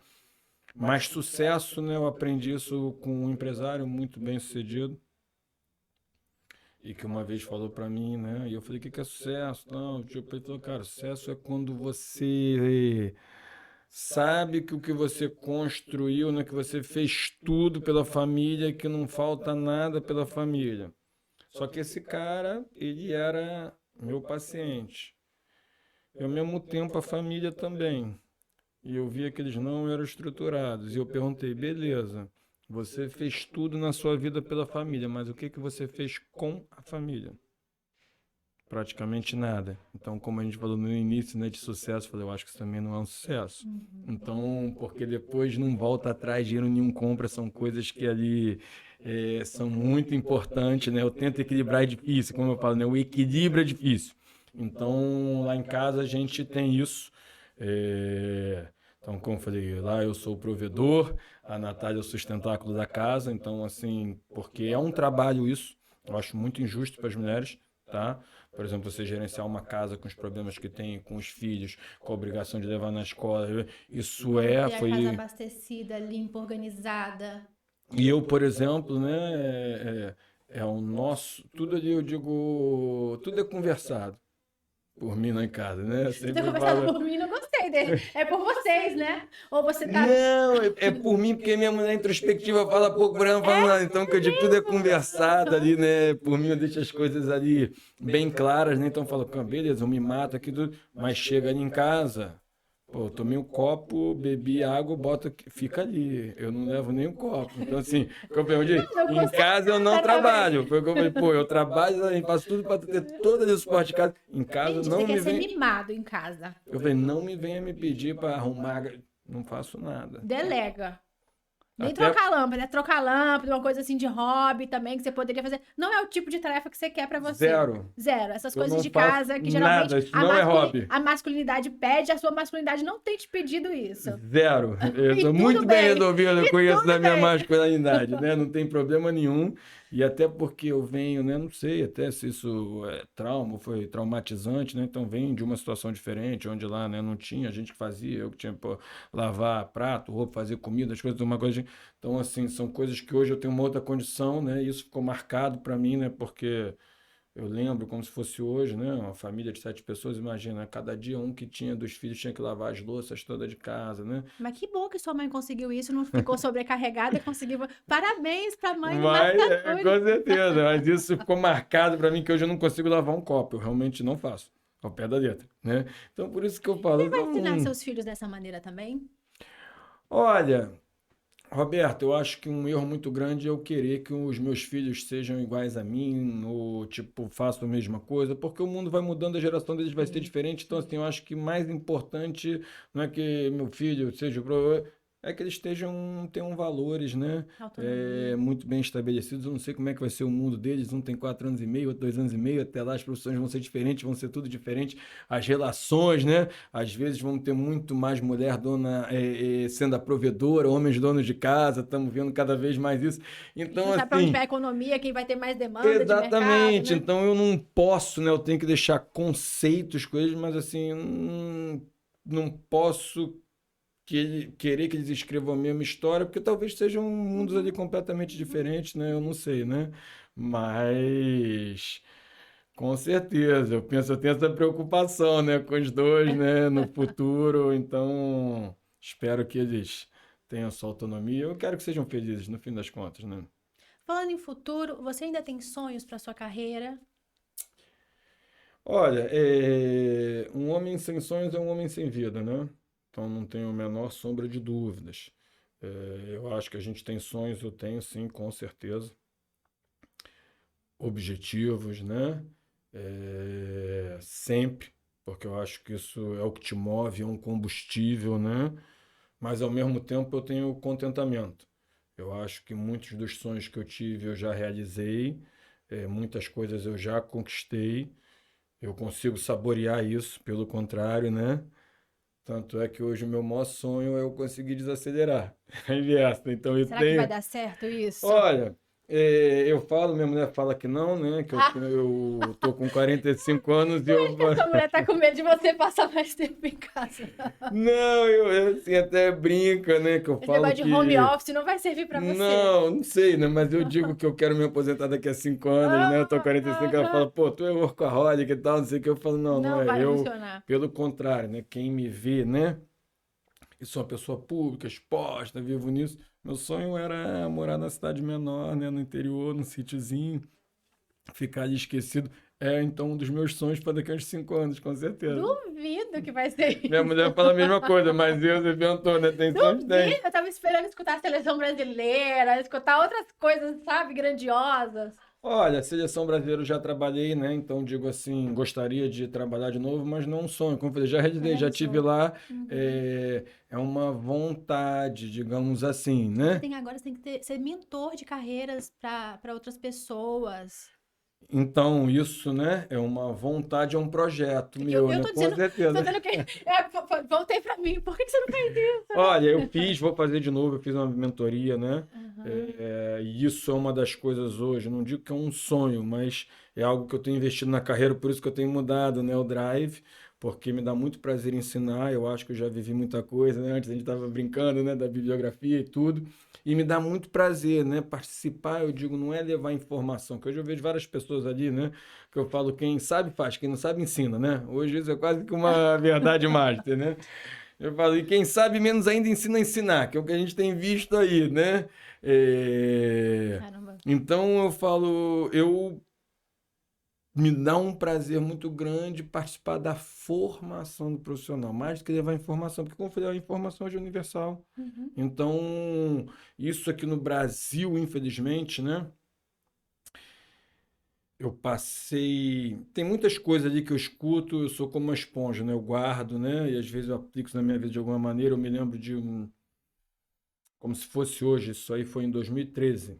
Mas sucesso, né? Eu aprendi isso com um empresário muito bem sucedido e que uma vez falou para mim, né? E eu falei, o que que é sucesso? Não, tipo, ele falou, cara, sucesso é quando você sabe que o que você construiu, né? Que você fez tudo pela família, que não falta nada pela família. Só que esse cara, ele era meu paciente. E ao mesmo tempo a família também. E eu via que eles não eram estruturados. E eu perguntei, beleza, você fez tudo na sua vida pela família, mas o que que você fez com a família? Praticamente nada. Então, como a gente falou no início, né, de sucesso, eu falei, eu acho que isso também não é um sucesso. Então, porque depois não volta atrás, dinheiro nenhum compra, são coisas que ali são muito importantes, né? Eu tento equilibrar, é difícil, como eu falo, né? O equilíbrio é difícil. Então, lá em casa a gente tem isso. Então, como eu falei, lá eu sou o provedor, a Natália é o sustentáculo da casa. Então, assim, porque é um trabalho isso, eu acho muito injusto para as mulheres, tá? Por exemplo, você gerenciar uma casa com os problemas que tem com os filhos, com a obrigação de levar na escola, isso Ter a casa foi. abastecida, limpa, organizada. E eu, por exemplo, né, é o nosso, tudo ali eu digo, tudo é conversado por mim lá em casa, né? Eu Você ter sempre conversado falo, por mim, não gostei dele. É por vocês, né? Ou você tá. não, é por mim, porque minha mulher introspectiva fala pouco por ela, não fala nada. Então, que eu digo, tudo é conversado ali, né? Por mim, eu deixo as coisas ali bem claras, né? Então, eu falo, "Pô, beleza, eu me mato aqui, tudo. Mas chega ali em casa, pô, eu tomei um copo, bebi água, boto, fica ali. Eu não levo nem um copo. Então, assim, como eu perguntei, Não, em você casa eu não também. trabalho. Foi o que eu falei, pô, eu trabalho, eu faço tudo para ter todo esse suporte de casa. Em casa Entendi. Você não quer me ser vem. mimado em casa. Eu falei, não me venha me pedir para arrumar. Não faço nada. Delega. Nem Até trocar lâmpada, né? Trocar lâmpada, uma coisa assim de hobby também que você poderia fazer. Não é o tipo de tarefa que você quer pra você. zero. Zero. Essas Eu coisas não de faço casa que geralmente nada. Isso não é hobby. a masculinidade pede, a sua masculinidade não tem te pedido isso. Zero. Eu E sou tudo muito bem bem. resolvido, eu E conheço da tudo minha bem. masculinidade, né? Não tem problema nenhum. E até porque eu venho, né? Não sei até se isso é trauma, foi traumatizante, né? Então vem de uma situação diferente, onde lá, né, não tinha, a gente que fazia, eu que tinha, pô, lavar prato, roupa, fazer comida, as coisas, uma coisa. Então, assim, são coisas que hoje eu tenho uma outra condição, né? E isso ficou marcado para mim, né? Porque Eu lembro como se fosse hoje, né? Uma família de 7 pessoas, imagina, cada dia um que tinha 2 filhos tinha que lavar as louças toda de casa, né? Mas que bom que sua mãe conseguiu isso, não ficou sobrecarregada, conseguiu. Parabéns pra mãe do Mas, Mascatone. com certeza, mas isso ficou marcado para mim que hoje eu não consigo lavar um copo, eu realmente não faço, ao pé da letra, né? Então, por isso que eu falo, Você vai ensinar então, seus filhos dessa maneira também? olha, Roberto, eu acho que um erro muito grande é eu querer que os meus filhos sejam iguais a mim, ou tipo, façam a mesma coisa, porque o mundo vai mudando, a geração deles vai ser Sim, diferente. Então, sim. assim, eu acho que mais importante não é que meu filho seja é que eles tenham valores, né? Autonomia. Muito bem estabelecidos. Eu não sei como é que vai ser o mundo deles. Um tem 4 anos e meio, outro 2 anos e meio. Até lá as profissões vão ser diferentes, vão ser tudo diferente. As relações, né? Às vezes vão ter muito mais mulher dona sendo a provedora, homens donos de casa, estamos vendo cada vez mais isso. A gente Então, não sabe pra onde vai assim, a economia, quem vai ter mais demanda de mercado, exatamente. né? Então eu não posso, né? Eu tenho que deixar conceitos com eles, mas assim, eu não posso querer que eles escrevam a mesma história, porque talvez sejam mundos ali Uhum, completamente uhum. diferentes, né? Eu não sei, né? Mas. Com certeza, eu tenho essa preocupação, né, com os dois, né, no futuro, então espero que eles tenham sua autonomia. Eu quero que sejam felizes, no fim das contas, né? Falando em futuro, você ainda tem sonhos para sua carreira? Olha, um homem sem sonhos é um homem sem vida, né? Então não tenho a menor sombra de dúvidas. Eu acho que a gente tem sonhos, eu tenho sim, com certeza. Objetivos, né? Sempre, porque eu acho que isso é o que te move, é um combustível, né? Mas ao mesmo tempo eu tenho contentamento. Eu acho que muitos dos sonhos que eu tive eu já realizei, muitas coisas eu já conquistei, eu consigo saborear isso, pelo contrário, né? Tanto é que hoje o meu maior sonho é eu conseguir desacelerar. É inverso. Então eu Será que vai tenho. dar certo isso? Olha, eu falo, minha mulher fala que não, né? Que Ah, eu tô com 45 anos e eu. que a sua mulher tá com medo de você passar mais tempo em casa. Não, eu assim até brinca, né? Que eu Esse falo negócio de home que. office não vai servir para você. Não, não sei, né? Mas eu digo que eu quero me aposentar daqui a 5 anos, né? Eu tô com 45, ela fala, pô, tu é workaholic e tal, não sei o que. Eu falo, não, não Não é. vai Eu, funcionar. pelo contrário, né? Quem me vê, né? E sou uma pessoa pública, exposta, vivo nisso. Meu sonho era morar na cidade menor, né? No interior, num sítiozinho, ficar ali esquecido. Então um dos meus sonhos para daqui a uns 5 anos, com certeza. Duvido que vai ser Minha isso. mulher fala a mesma coisa, mas Deus inventou, né? Tem sonhos? Tem. Duvido. Eu tava esperando escutar a seleção brasileira, escutar outras coisas, sabe, grandiosas. Olha, a seleção brasileira eu já trabalhei, né? Então digo assim, gostaria de trabalhar de novo, mas não é um sonho. Como eu falei, já realizei, já tive Realizou. lá. Uhum. É uma vontade, digamos assim, né? Você tem que ser mentor de carreiras para outras pessoas. Então isso, né? É uma vontade, é um projeto meu, Eu né? tô Com dizendo, tô certeza. dizendo que voltei para mim. Por que que você não fez isso, Olha, eu né? fiz, vou fazer de novo, eu fiz uma mentoria, né? Aham. E isso é uma das coisas hoje, não digo que é um sonho, mas é algo que eu tenho investido na carreira, por isso que eu tenho mudado, né? O drive, porque me dá muito prazer ensinar, eu acho que eu já vivi muita coisa, né? Antes a gente estava brincando, né? Da bibliografia e tudo, e me dá muito prazer, né? Participar, eu digo, não é levar informação, que hoje eu vejo várias pessoas ali, né? Que eu falo, quem sabe faz, quem não sabe ensina, né? Hoje isso é quase que uma verdade mágica, né? Eu falo, e quem sabe menos ainda ensina a ensinar, que é o que a gente tem visto aí, né? É, Caramba. Então eu falo, me dá um prazer muito grande participar da formação do profissional, mais do que levar informação, porque como eu falei, a informação hoje é universal. Uhum. Então, isso aqui no Brasil, infelizmente, né? Eu passei. Tem muitas coisas ali que eu escuto, eu sou como uma esponja, né? Eu guardo, né? E às vezes eu aplico isso na minha vida de alguma maneira. Eu me lembro de como se fosse hoje, isso aí foi em 2013,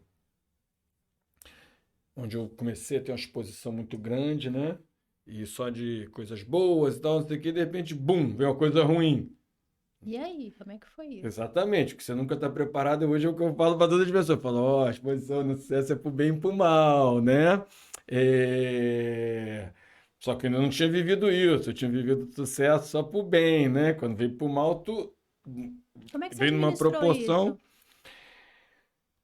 onde eu comecei a ter uma exposição muito grande, né? E só de coisas boas e tal, não sei o que, de repente, bum, vem uma coisa ruim. E aí, como é que foi isso? Exatamente, porque você nunca está preparado. Hoje é o que eu falo para todas as pessoas. Eu falo, ó, a exposição no sucesso é pro bem e pro mal, né? É, Só que eu ainda não tinha vivido isso, eu tinha vivido o sucesso só pro bem, né? Quando veio pro mal, tu Como é que você veio numa administrou proporção. isso?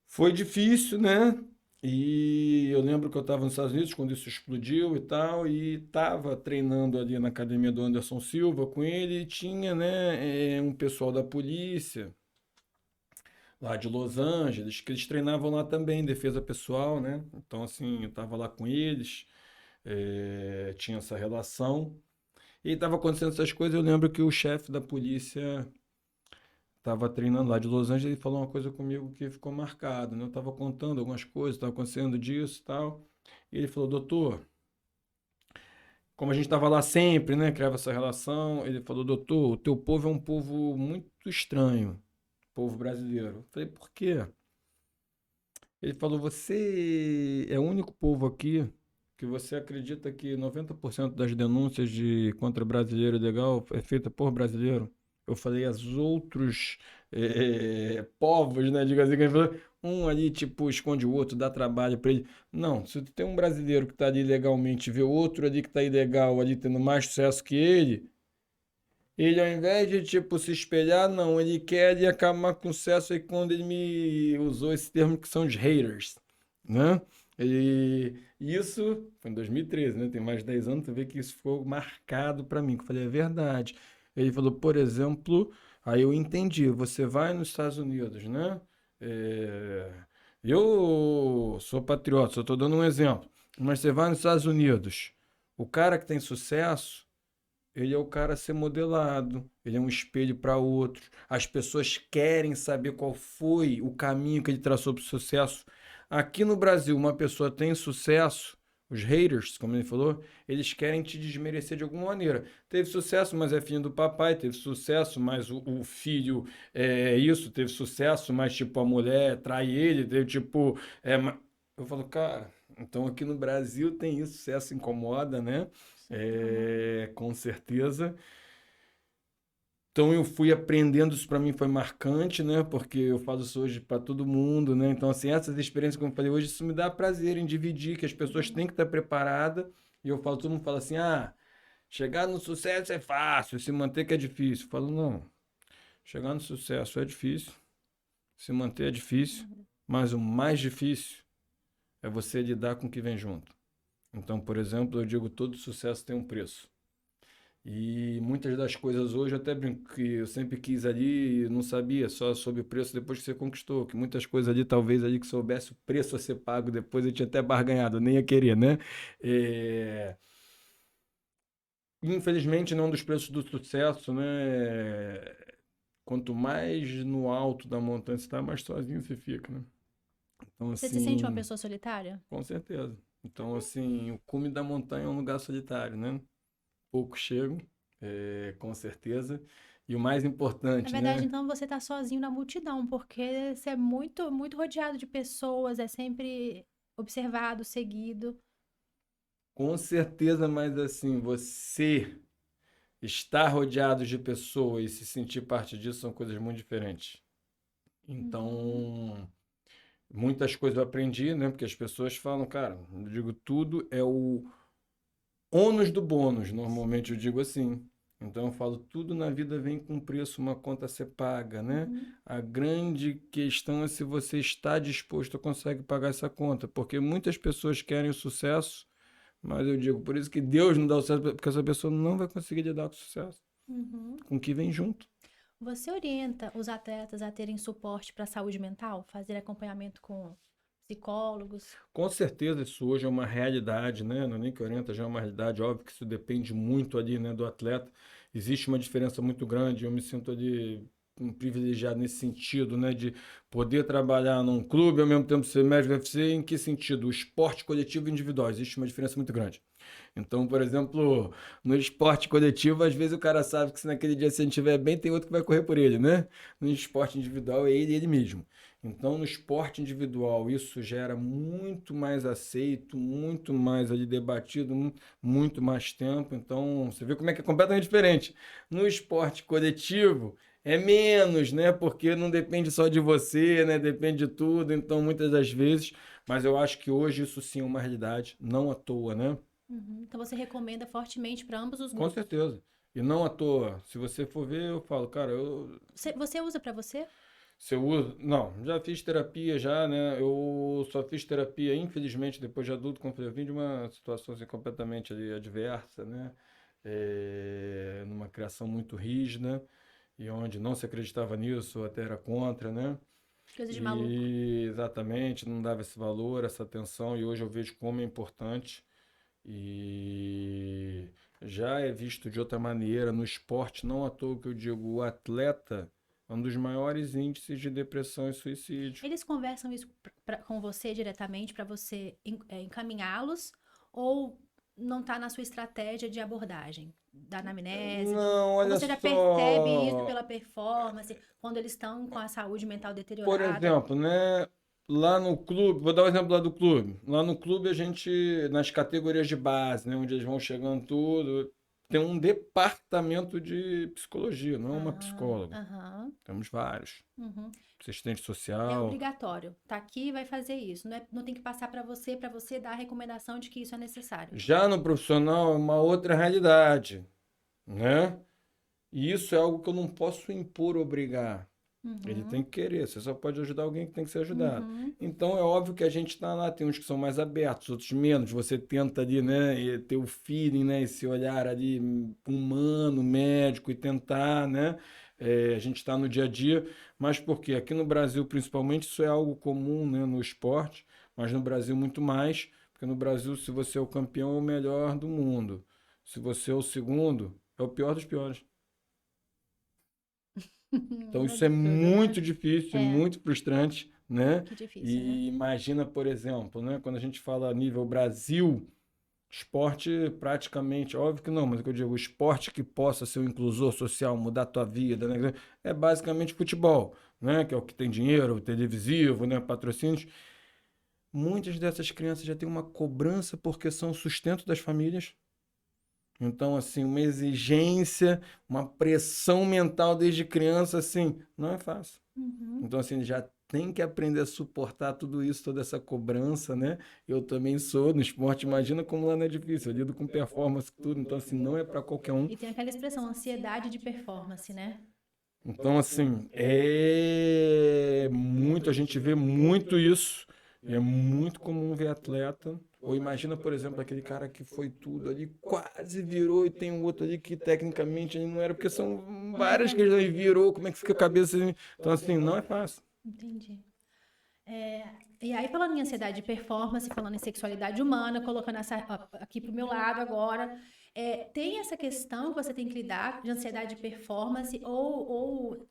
Foi difícil, né? E eu lembro que eu estava nos Estados Unidos quando isso explodiu e tal, e estava treinando ali na academia do Anderson Silva com ele, e tinha, né, um pessoal da polícia lá de Los Angeles, que eles treinavam lá também, defesa pessoal, né? Então, assim, eu estava lá com eles, tinha essa relação, e estava acontecendo essas coisas. Eu lembro que o chefe da polícia estava treinando lá de Los Angeles e falou uma coisa comigo que ficou marcado, né? Eu estava contando algumas coisas, estava acontecendo disso e tal. E ele falou, doutor, como a gente estava lá sempre, né? Criava essa relação. Ele falou, doutor, o teu povo é um povo muito estranho, povo brasileiro. Eu falei, por quê? Ele falou, você é o único povo aqui que você acredita que 90% das denúncias contra brasileiro ilegal é feita por brasileiro. Eu falei, as outros povos, né? Diga assim, que ele falou, um ali, tipo, esconde o outro, dá trabalho para ele. Não, se tu tem um brasileiro que está ali legalmente, e vê outro ali que está ilegal, ali tendo mais sucesso que ele, ao invés de, tipo, se espelhar, não, ele quer ali acabar com o sucesso. Aí quando ele me usou esse termo que são os haters, né? E isso foi em 2013, né? Tem mais de 10 anos, tu vê que isso ficou marcado para mim, que eu falei, é verdade. Ele falou, por exemplo, aí eu entendi, você vai nos Estados Unidos, né? É, eu sou patriota, só estou dando um exemplo, mas você vai nos Estados Unidos, o cara que tem sucesso, ele é o cara a ser modelado, ele é um espelho para outros. As pessoas querem saber qual foi o caminho que ele traçou para o sucesso. Aqui no Brasil, uma pessoa tem sucesso, os haters, como ele falou, eles querem te desmerecer de alguma maneira. Teve sucesso, mas é filho do papai, teve sucesso, mas o filho é isso, teve sucesso, mas tipo a mulher trai ele, teve tipo. Eu falo, cara, então aqui no Brasil tem isso, sucesso incomoda, né? Com certeza. Então eu fui aprendendo, isso para mim foi marcante, né? Porque eu falo isso hoje para todo mundo, né? Então, assim, essas experiências que eu falei hoje, isso me dá prazer em dividir, que as pessoas têm que estar preparadas. E eu falo, todo mundo fala assim: ah, chegar no sucesso é fácil, se manter que é difícil. Eu falo, não, chegar no sucesso é difícil, se manter é difícil, mas o mais difícil é você lidar com o que vem junto. Então, por exemplo, eu digo, todo sucesso tem um preço. E muitas das coisas hoje, eu até brinco que eu sempre quis ali e não sabia só sobre o preço depois que você conquistou. Que muitas coisas ali, talvez ali que soubesse o preço a ser pago depois, eu tinha até barganhado, nem ia querer, né? É... Infelizmente, não dos preços do sucesso, né? Quanto mais no alto da montanha você está, mais sozinho você fica, né? Então, Você se sente uma assim, pessoa solitária? com certeza. Então, assim, o cume da montanha é um lugar solitário, né? Poucos chegam, com certeza. E o mais Na importante, verdade, né? então você tá sozinho na multidão, porque você é muito, muito rodeado de pessoas, é sempre observado, seguido. Com certeza, mas assim, você estar rodeado de pessoas e se sentir parte disso são coisas muito diferentes. Uhum. Então, muitas coisas eu aprendi, né? Porque as pessoas falam, cara, eu digo, tudo é o ônus do bônus, normalmente eu digo assim. Então eu falo, tudo na vida vem com preço, uma conta a ser paga, né? Uhum. A grande questão é se você está disposto a conseguir pagar essa conta, porque muitas pessoas querem o sucesso, mas eu digo, por isso que Deus não dá o sucesso, porque essa pessoa não vai conseguir lidar com o sucesso, Uhum. com o que vem junto. Você orienta os atletas a terem suporte para a saúde mental, fazer acompanhamento com psicólogos? Com certeza isso hoje é uma realidade, né? Não é nem que orienta, já é uma realidade. Óbvio que isso depende muito ali, né, do atleta. Existe uma diferença muito grande. Eu me sinto ali um privilegiado nesse sentido, né, de poder trabalhar num clube ao mesmo tempo ser médico do UFC. Em que sentido? O esporte coletivo e individual. Existe uma diferença muito grande. Então, por exemplo, no esporte coletivo, às vezes o cara sabe que se naquele dia se ele estiver bem, tem outro que vai correr por ele, né? No esporte individual é ele e ele mesmo. Então, no esporte individual, isso gera muito mais aceito, muito mais ali debatido, muito mais tempo. Então, você vê como é que é completamente diferente. No esporte coletivo, é menos, né? Porque não depende só de você, né? Depende de tudo. Então, muitas das vezes, mas eu acho que hoje isso sim é uma realidade, não à toa, né? Uhum. Então você recomenda fortemente para ambos os Com grupos. certeza. E não à toa. Se você for ver, eu falo, cara, eu Você usa para você? Se eu uso. Não, já fiz terapia já, né? Eu só fiz terapia, infelizmente, depois de adulto, como eu vim de uma situação assim, completamente ali, adversa, né? Numa criação muito rígida, e onde não se acreditava nisso, até era contra, né? Coisa de maluco. E exatamente, não dava esse valor, essa atenção, e hoje eu vejo como é importante. E já é visto de outra maneira no esporte, não à toa que eu digo, o atleta é um dos maiores índices de depressão e suicídio. Eles conversam isso com você diretamente para você encaminhá-los ou não está na sua estratégia de abordagem da anamnese? Não, Ou olha você já percebe isso só. pela performance, quando eles estão com a saúde mental Por deteriorada? exemplo, né? Lá no clube, vou dar um exemplo lá do clube. Lá no clube a gente, nas categorias de base, né, onde eles vão chegando tudo, tem um departamento de psicologia, não é uma Ah, psicóloga. aham, Temos vários. uhum. Assistente É social. obrigatório. Tá aqui e vai fazer isso. Não tem que passar para você dar a recomendação de que isso é necessário. Já no profissional é uma outra realidade, né? E isso é algo que eu não posso impor, obrigar. Ele tem Uhum, que querer, você só pode ajudar alguém que tem que ser ajudado. uhum. Então é óbvio que a gente está lá, tem uns que são mais abertos, outros menos. Você tenta ali, né, e ter o feeling, né, esse olhar ali humano, médico e tentar, né? A gente está no dia a dia, mas por quê? Aqui no Brasil, principalmente, isso é algo comum, né, no esporte, mas no Brasil muito mais, porque no Brasil, se você é o campeão, é o melhor do mundo. Se você é o segundo, é o pior dos piores. Então Um isso é absurdo, né? muito difícil, É, muito frustrante, né? que difícil, né? E imagina, por exemplo, né, quando a gente fala a nível Brasil, esporte praticamente, óbvio que não, mas o que eu digo, o esporte que possa ser um inclusor social, mudar a tua vida, né, é basicamente futebol, né, que é o que tem dinheiro, televisivo, né, patrocínios. Muitas dessas crianças já têm uma cobrança porque são o sustento das famílias. Então, assim, uma exigência, uma pressão mental desde criança, assim, não é fácil. Uhum. Então, assim, ele já tem que aprender a suportar tudo isso, toda essa cobrança, né? Eu também sou no esporte, imagina como lá não é difícil, eu lido com performance, tudo, então, assim, não é para qualquer um. E tem aquela expressão, ansiedade de performance, né? Então, assim, é muito, a gente vê muito isso, e é muito comum ver atleta. Ou imagina, por exemplo, aquele cara que foi tudo ali, quase virou, e tem um outro ali que tecnicamente ele não era, porque são várias que ele já virou, como é que fica a cabeça? Então, assim, não é fácil. Entendi. É, e aí, falando em ansiedade de performance, falando em sexualidade humana, colocando essa aqui pro meu lado agora, tem essa questão que você tem que lidar de ansiedade de performance ou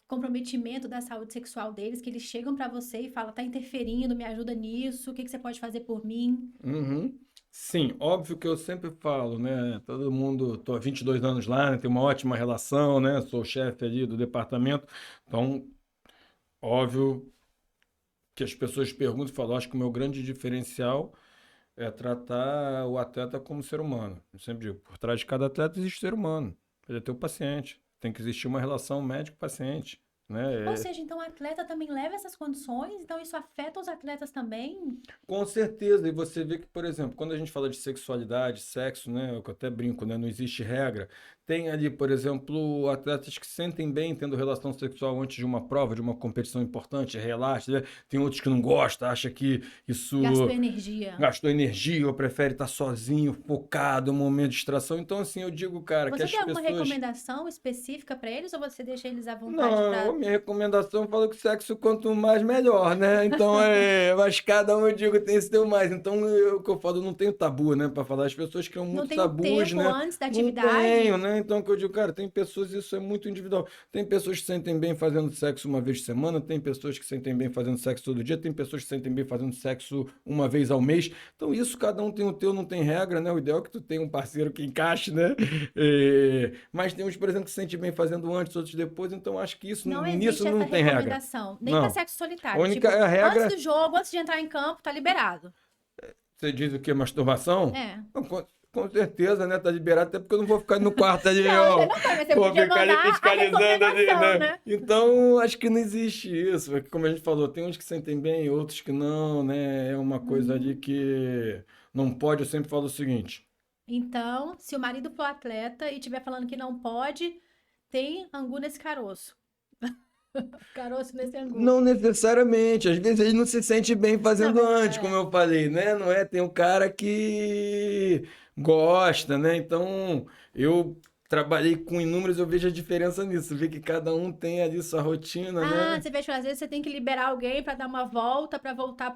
comprometimento da saúde sexual deles, que eles chegam pra você e falam, tá interferindo, me ajuda nisso, o que que você pode fazer por mim? Uhum. Sim, óbvio que eu sempre falo, né? Todo mundo, tô há 22 anos lá, né? Tem uma ótima relação, né? Sou o chefe ali do departamento, então, óbvio que as pessoas perguntam e falam, acho que o meu grande diferencial é tratar o atleta como ser humano. Eu sempre digo, por trás de cada atleta existe ser humano. Ele é teu paciente. Tem que existir uma relação médico-paciente, Ou né? seja, então o atleta também leva essas condições, então isso afeta os atletas também? Com certeza, e você vê que, por exemplo, quando a gente fala de sexualidade, sexo, né, eu até brinco, né, não existe regra. Tem ali, por exemplo, atletas que se sentem bem tendo relação sexual antes de uma prova, de uma competição importante, relaxa, né? Tem outros que não gostam, acha que Gastou isso energia. gastou energia ou prefere estar sozinho, focado, um momento de distração. Então, assim, eu digo, cara, que Você as tem alguma pessoas. recomendação específica para eles ou você deixa eles à vontade Não, a para. minha recomendação fala que sexo quanto mais melhor, né? Então mas cada um eu digo tem esse teu mais. Então o que eu falo, eu não tenho tabu, né, para falar. As pessoas criam Não muito tem o tabus, tempo né? antes da Não tenho, atividade? né? Então o que eu digo, cara, tem pessoas, isso é muito individual. Tem pessoas que se sentem bem fazendo sexo uma vez por semana, tem pessoas que se sentem bem fazendo sexo todo dia, tem pessoas que se sentem bem fazendo sexo uma vez ao mês. Então isso cada um tem o teu, não tem regra, né? O ideal é que tu tenha um parceiro que encaixe, né? Mas tem uns, por exemplo, que se sentem bem fazendo antes, outros depois, então acho que isso, Não nisso existe essa não tem regra. recomendação, nem para Não. sexo A solitário. única Tipo, a antes regra, do jogo, antes de entrar em campo, tá liberado. você diz o que? Masturbação? É. Não, com certeza, né? Tá liberado, até porque eu não vou ficar no quarto ali, Não, você ó. não vai, mas você Vou podia ficar ali mandar a fiscalizando ali, recomendação, né? né? Então, acho que não existe isso. É que, como a gente falou, tem uns que sentem bem, outros que não, né? É uma coisa ali Uhum. que não pode. Eu sempre falo o seguinte: Então, se o marido for atleta e estiver falando que não pode, tem angu nesse caroço. Caroço nesse angu. Não necessariamente, às vezes ele não se sente bem Não, fazendo mas antes, como eu falei, né? Não é? Tem um cara que gosta, né? Então, eu trabalhei com inúmeros, eu vejo a diferença nisso, vê que cada um tem ali sua rotina, Ah, né? você vê que às vezes você tem que liberar alguém pra dar uma volta, pra voltar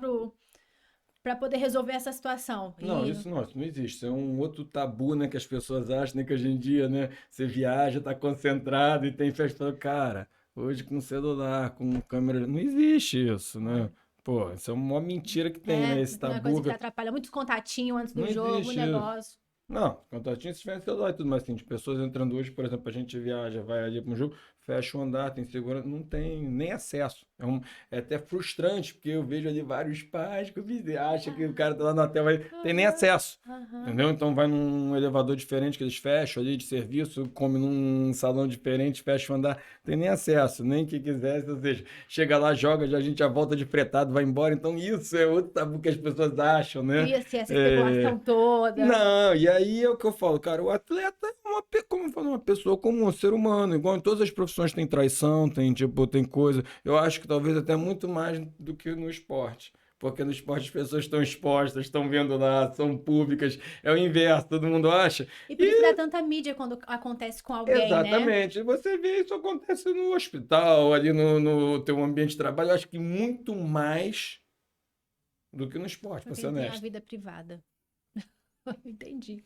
para poder resolver essa situação. Não, E isso não existe. Isso é um outro tabu, né, que as pessoas acham, né, que hoje em dia, né, você viaja, tá concentrado e tem festa. Cara, hoje com celular, com câmera, não existe isso, né? Pô, isso é uma mentira que tem, né? Esse uma coisa tabu. que atrapalha muitos contatinhos antes do Não jogo, o existe isso. negócio. Não, contatinho se tiver celular e tudo, mas assim, de pessoas entrando hoje, por exemplo, a gente viaja, vai ali para um jogo, fecha o andar, tem segurança, não tem nem acesso. É até frustrante, porque eu vejo ali vários pais que acham que o cara tá lá na tela, mas tem nem Aham, acesso. aham. Entendeu? Então vai num elevador diferente que eles fecham ali de serviço, come num salão diferente, fecha o andar, tem nem acesso, nem que quisesse, ou seja, chega lá, joga, já a gente já volta de fretado, vai embora. Então isso é outro tabu que as pessoas acham, né? Isso, e essa É, especulação toda. não, e aí é o que eu falo, cara, o atleta é como eu falo, uma pessoa comum, um ser humano, igual em todas as profissões tem traição, tem tipo, tem coisa. Eu acho que talvez até muito mais do que no esporte. Porque no esporte as pessoas estão expostas, estão vendo lá, são públicas, é o inverso, todo mundo acha. E por isso E dá tanta mídia quando acontece com alguém, né? exatamente, você vê isso acontece no hospital, ali no teu ambiente de trabalho, eu acho que muito mais do que no esporte, Pra pra ser quem tem a honesto. vida privada. Entendi.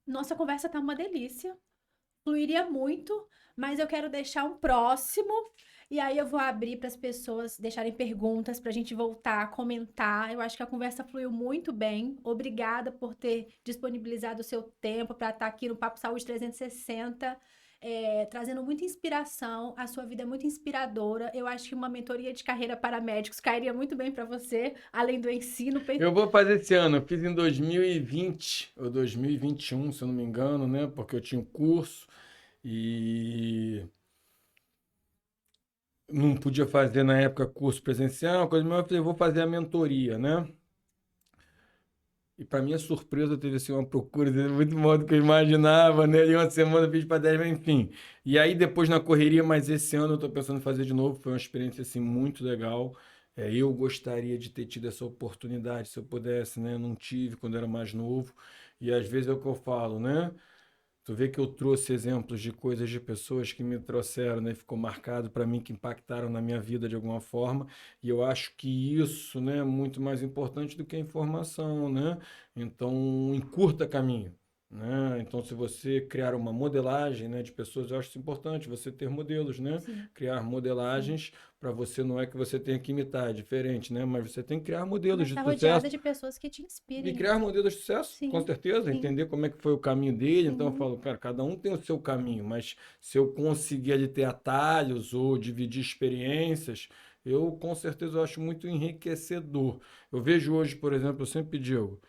Nossa conversa tá uma delícia. Fluiria muito, mas eu quero deixar um próximo. E aí eu vou abrir para as pessoas deixarem perguntas para a gente voltar a comentar. Eu acho que a conversa fluiu muito bem. Obrigada por ter disponibilizado o seu tempo para estar aqui no Papo Saúde 360, trazendo muita inspiração. A sua vida é muito inspiradora. Eu acho que uma mentoria de carreira para médicos cairia muito bem para você, além do ensino. Eu vou fazer esse ano. Eu fiz em 2020 ou 2021, se eu não me engano, né? Porque eu tinha um curso e não podia fazer na época curso presencial, coisa mais. Eu falei, vou fazer a mentoria, né? E para minha surpresa, teve assim, uma procura muito maior do que eu imaginava, né? E uma semana eu fiz para 10, mas enfim. E aí depois na correria, mas esse ano eu estou pensando em fazer de novo. Foi uma experiência assim muito legal. Eu gostaria de ter tido essa oportunidade, se eu pudesse, né? Não tive quando era mais novo. E às vezes é o que eu falo, né? Tu vê que eu trouxe exemplos de coisas de pessoas que me trouxeram, né? Ficou marcado para mim, que impactaram na minha vida de alguma forma. E eu acho que isso, né, é muito mais importante do que a informação, né? Então, encurta caminho, né? Então, se você criar uma modelagem, né, de pessoas, eu acho isso importante, você ter modelos, né? Sim, Criar sim. modelagens para você, não é que você tenha que imitar, é diferente, né? Mas você tem que criar modelos Mas de tá rodeada sucesso de pessoas que te e inspirem. criar modelos de sucesso, com Sim, certeza, sim, entender como é que foi o caminho dele. Então eu sim. falo, cara, cada um tem o seu caminho, mas se eu conseguir ali ter atalhos ou dividir experiências, eu com certeza eu acho muito enriquecedor. Eu vejo hoje, por exemplo, eu sempre digo,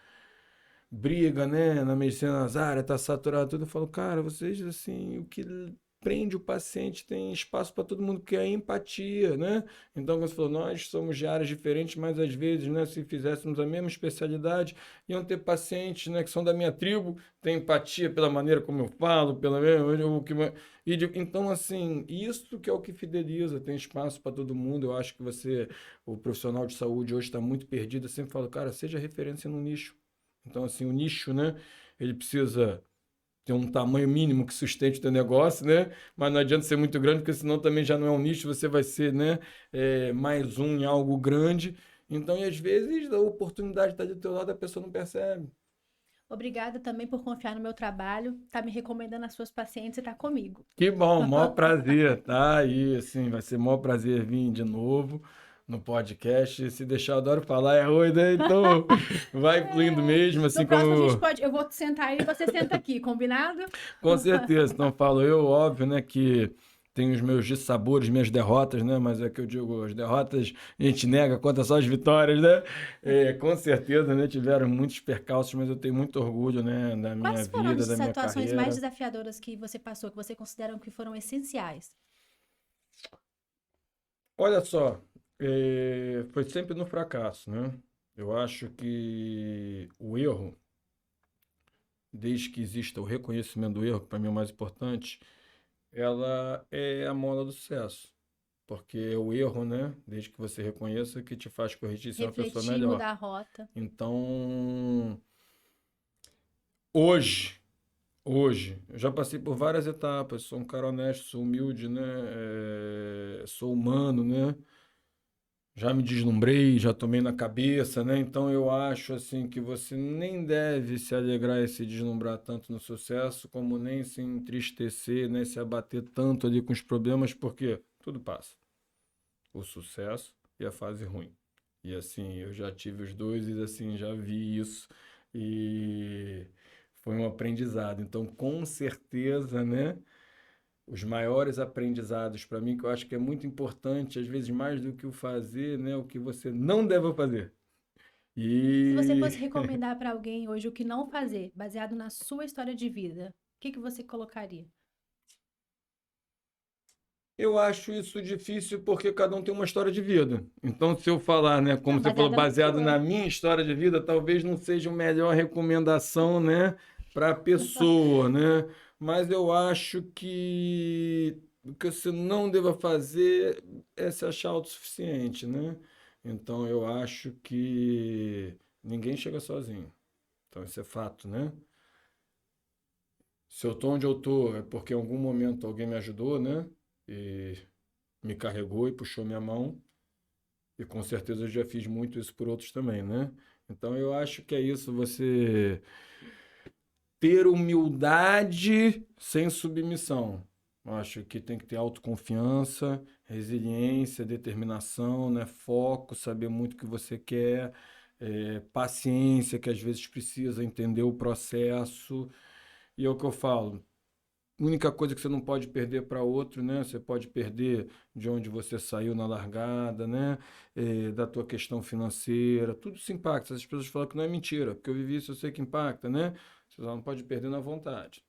briga, né, na medicina nas áreas, tá saturado tudo. Eu falo, cara, vocês assim, o que prende o paciente tem espaço para todo mundo, que é a empatia, né? Então, como você falou, nós somos de áreas diferentes, mas às vezes, né, se fizéssemos a mesma especialidade, iam ter pacientes, né, que são da minha tribo, tem empatia pela maneira como eu falo, o que então assim, isso que é o que fideliza, tem espaço para todo mundo. Eu acho que você, o profissional de saúde hoje está muito perdido. Eu sempre falo, cara, seja referência no nicho. Então, assim, o nicho, né? Ele precisa ter um tamanho mínimo que sustente o teu negócio, né? Mas não adianta ser muito grande, porque senão também já não é um nicho, você vai ser, né? Mais um em algo grande. Então, e às vezes a oportunidade está do teu lado, a pessoa não percebe. Obrigada também por confiar no meu trabalho, tá me recomendando as suas pacientes e tá comigo. Que bom, maior prazer, tá? E assim, vai ser maior prazer vir de novo no podcast. Se deixar, eu adoro falar, é oi, né? Então, vai fluindo mesmo, No assim próximo a gente como. pode, eu vou sentar aí e você senta aqui, combinado? Com certeza. Então, falo eu, óbvio, né, que tenho os meus dissabores, minhas derrotas, né? Mas é que eu digo, as derrotas a gente nega, conta só as vitórias, né? Com certeza, né? Tiveram muitos percalços, mas eu tenho muito orgulho, né, da minha Quais foram as vida, da minha situações mais carreira. desafiadoras que você passou, que você considera que foram essenciais? Olha só, foi sempre no fracasso, né? Eu acho que o erro, desde que exista o reconhecimento do erro, que para mim é o mais importante, ela é a mola do sucesso. porque o erro, né, desde que você reconheça, que te faz corrigir e ser uma pessoa Refletir, melhor. mudar a rota. Então, hoje, hoje, eu já passei por várias etapas, sou um cara honesto, sou humilde, né, sou humano, né, já me deslumbrei, já tomei na cabeça, né, então eu acho, assim, que você nem deve se alegrar e se deslumbrar tanto no sucesso, como nem se entristecer, né, se abater tanto ali com os problemas, porque tudo passa. O sucesso e a fase ruim. E assim, eu já tive os dois e assim, já vi isso e foi um aprendizado. Então, com certeza, né, os maiores aprendizados para mim, que eu acho que é muito importante, às vezes mais do que o fazer, né, o que você não deve fazer. Se você E fosse recomendar para alguém hoje o que não fazer, baseado na sua história de vida, o que que você colocaria? eu acho isso difícil porque cada um tem uma história de vida. Então, se eu falar, né, Não, como você falou, baseada na baseado na sua. minha história de vida, talvez não seja a melhor recomendação, né, para a pessoa, né? Mas eu acho que o que você não deva fazer é se achar autossuficiente, né? Então, eu acho que ninguém chega sozinho. Então, isso é fato, né? Se eu tô onde eu tô, é porque em algum momento alguém me ajudou, né? E me carregou e puxou minha mão, e com certeza eu já fiz muito isso por outros também, né? Então eu acho que é isso, você ter humildade sem submissão. Eu acho que tem que ter autoconfiança, resiliência, determinação, né? Foco, saber muito o que você quer, paciência, que às vezes precisa entender o processo. E é o que eu falo, única coisa que você não pode perder para outro, né? Você pode perder de onde você saiu na largada, né? Da tua questão financeira, tudo se impacta. As pessoas falam que não é mentira, porque eu vivi isso, eu sei que impacta, né? Você só não pode perder na vontade.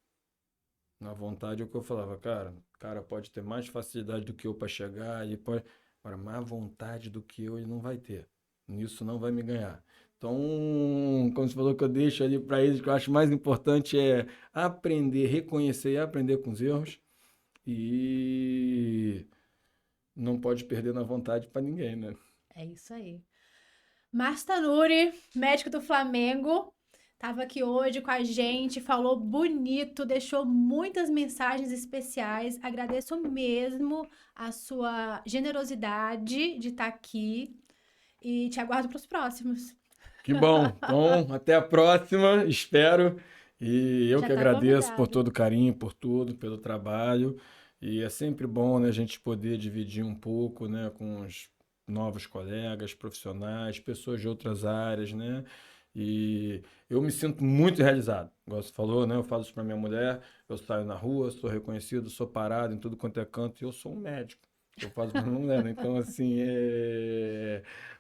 Na vontade é o que eu falava, cara, o cara pode ter mais facilidade do que eu para chegar, ele pode, agora, mais vontade do que eu ele não vai ter. Nisso não vai me ganhar. Então, como você falou que eu deixo ali para eles, que eu acho mais importante é aprender, reconhecer e aprender com os erros e não pode perder na vontade para ninguém, né? É isso aí. Márcio Tanuri, médico do Flamengo, estava aqui hoje com a gente, falou bonito, deixou muitas mensagens especiais. Agradeço mesmo a sua generosidade de estar aqui e te aguardo para os próximos. Que bom. Então, até a próxima, espero. E eu Já que está agradeço por convidado. todo o carinho, por tudo, pelo trabalho. E é sempre bom, né, a gente poder dividir um pouco, né, com os novos colegas, profissionais, pessoas de outras áreas, né? E eu me sinto muito realizado. Igual você falou, né? Eu falo isso para minha mulher, eu saio na rua, sou reconhecido, sou parado em tudo quanto é canto, e eu sou um médico. Eu faço para minha mulher, né? Então, assim,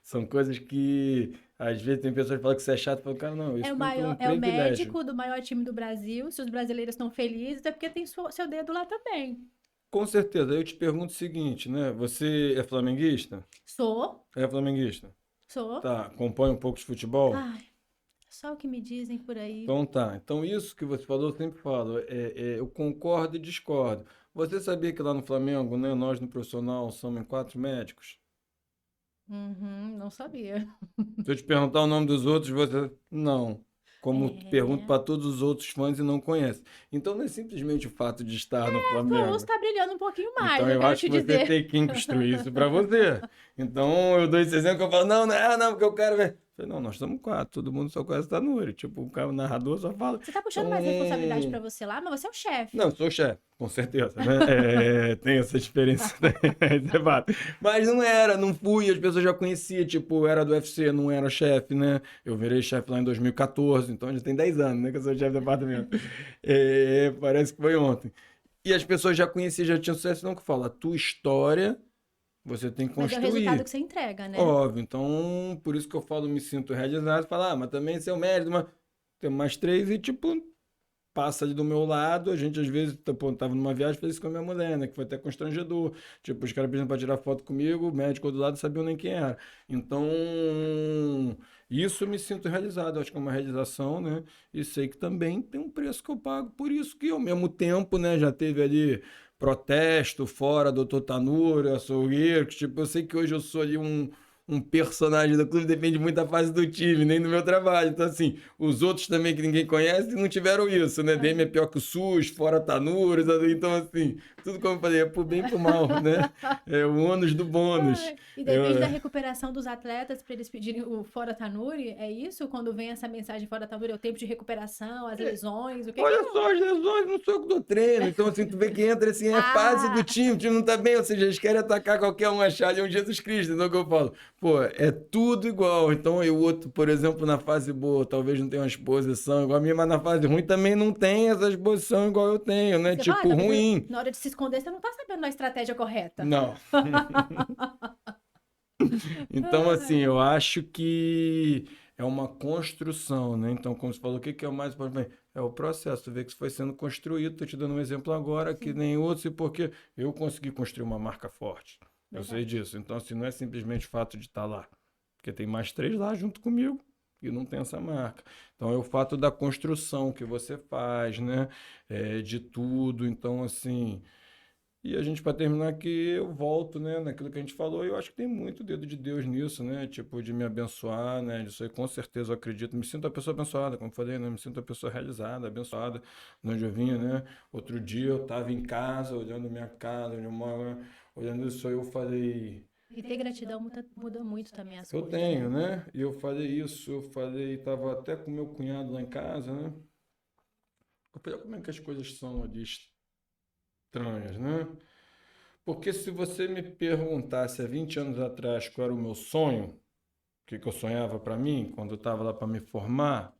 são coisas que às vezes tem pessoas que falam que você é chato, eu falo, cara, não, É isso o para mim foi maior, um é o privilégio. médico do maior time do Brasil. Se os brasileiros estão felizes, é porque tem seu dedo lá também. Com certeza, eu te pergunto o seguinte, né? Você é flamenguista? Sou, É flamenguista? sou. Tá, acompanha um pouco de futebol? Ai, só o que me dizem por aí. Então tá. Então isso que você falou, eu sempre falo, eu concordo e discordo. Você sabia que lá no Flamengo, né, nós no profissional somos 4 médicos? Uhum, não sabia. Se eu te perguntar o nome dos outros, você não. Como pergunto É. para todos os outros fãs e não conhece. Então não é simplesmente o fato de estar no Sua luz Flamengo. tá brilhando um pouquinho mais, Então eu eu quero acho te que você dizer. tem que construir isso para você. Então eu dou esse exemplo que eu falo, não, não, não, porque eu quero ver. Eu falei, não, nós somos 4, todo mundo só conhece o Tanuri. Tipo, o cara, o narrador só fala. Você tá puxando mais responsabilidade pra Então, você lá, mas você é o não, chefe. eu sou chefe, com certeza, né? Tem essa experiência, isso é fato. Mas não era, não fui, as pessoas já conheciam, tipo, era do UFC, não era chefe, né? Eu virei chefe lá em 2014, então já tem 10 anos, né, que eu sou chefe do departamento. Parece que foi ontem. E as pessoas já conheciam, já tinham sucesso, não que fala, a tua história você tem que Mas é o resultado construir. que você entrega, né? Óbvio, então por isso que eu falo, me sinto realizado, falar, mas também ser o médico, mas tem mais 3 e tipo, passa ali do meu lado, a gente às vezes, pô, tava numa viagem, fez isso com a minha mulher, né, que foi até constrangedor, tipo, os caras pedindo pra tirar foto comigo, o médico do lado sabiam nem quem era, então, isso eu me sinto realizado, acho que é uma realização, né, e sei que também tem um preço que eu pago por isso, que ao mesmo tempo, né, já teve ali protesto fora, doutor Tanuro, açougueiro, que, tipo, eu sei que hoje eu sou ali um personagem do clube, depende muito da fase do time, nem do meu trabalho. Então, assim, os outros também que ninguém conhece não tiveram isso, né? DM é pior que o SUS, fora Tanuro, então, assim, tudo como eu falei, é pro bem e pro mal, né? É o ônus do bônus. E depende da recuperação dos atletas para eles pedirem o fora Tanuri, é isso? Quando vem essa mensagem fora Tanuri, é o tempo de recuperação, as lesões, o que Olha que... só, as lesões não sou eu que dou treino. Então, assim, tu vê que entra assim, é fase do time, o time não tá bem, ou seja, eles querem atacar qualquer um, achar ali um Jesus Cristo, então é o que eu falo. Pô, é tudo igual. Então, e o outro, por exemplo, na fase boa, talvez não tenha uma exposição igual a minha, mas na fase ruim também não tem essa exposição igual eu tenho, né? Você fala, Tipo, talvez ruim. na hora de se esconder, você não tá sabendo a estratégia correta. Não. Então, assim, eu acho que é uma construção, né? Então, como você falou, o que que é o mais importante? É o processo. Tu vê que isso foi sendo construído. Estou te dando um exemplo agora, que Sim, nem outros, e porque eu consegui construir uma marca forte. Eu sei verdade. disso. Então, assim, não é simplesmente o fato de estar lá. Porque tem mais 3 lá junto comigo e não tem essa marca. Então, é o fato da construção que você faz, né? É, de tudo. Então, assim. E a gente, para terminar aqui, eu volto, né, naquilo que a gente falou, e eu acho que tem muito dedo de Deus nisso, né, tipo, de me abençoar, né, disso aí com certeza eu acredito, me sinto a pessoa abençoada, como eu falei, né, me sinto a pessoa realizada, abençoada, de onde eu vinha, né, outro dia eu estava em casa, olhando minha casa, onde eu moro, né, olhando isso aí, eu falei, E ter gratidão muda muito também as eu coisas, tenho, né? né, e eu falei isso, eu falei, estava até com meu cunhado lá em casa, né, eu falei, "Olha como é que as coisas são ali estranhas, né, porque se você me perguntasse há 20 anos atrás qual era o meu sonho, o que que eu sonhava para mim, quando eu estava lá para me formar,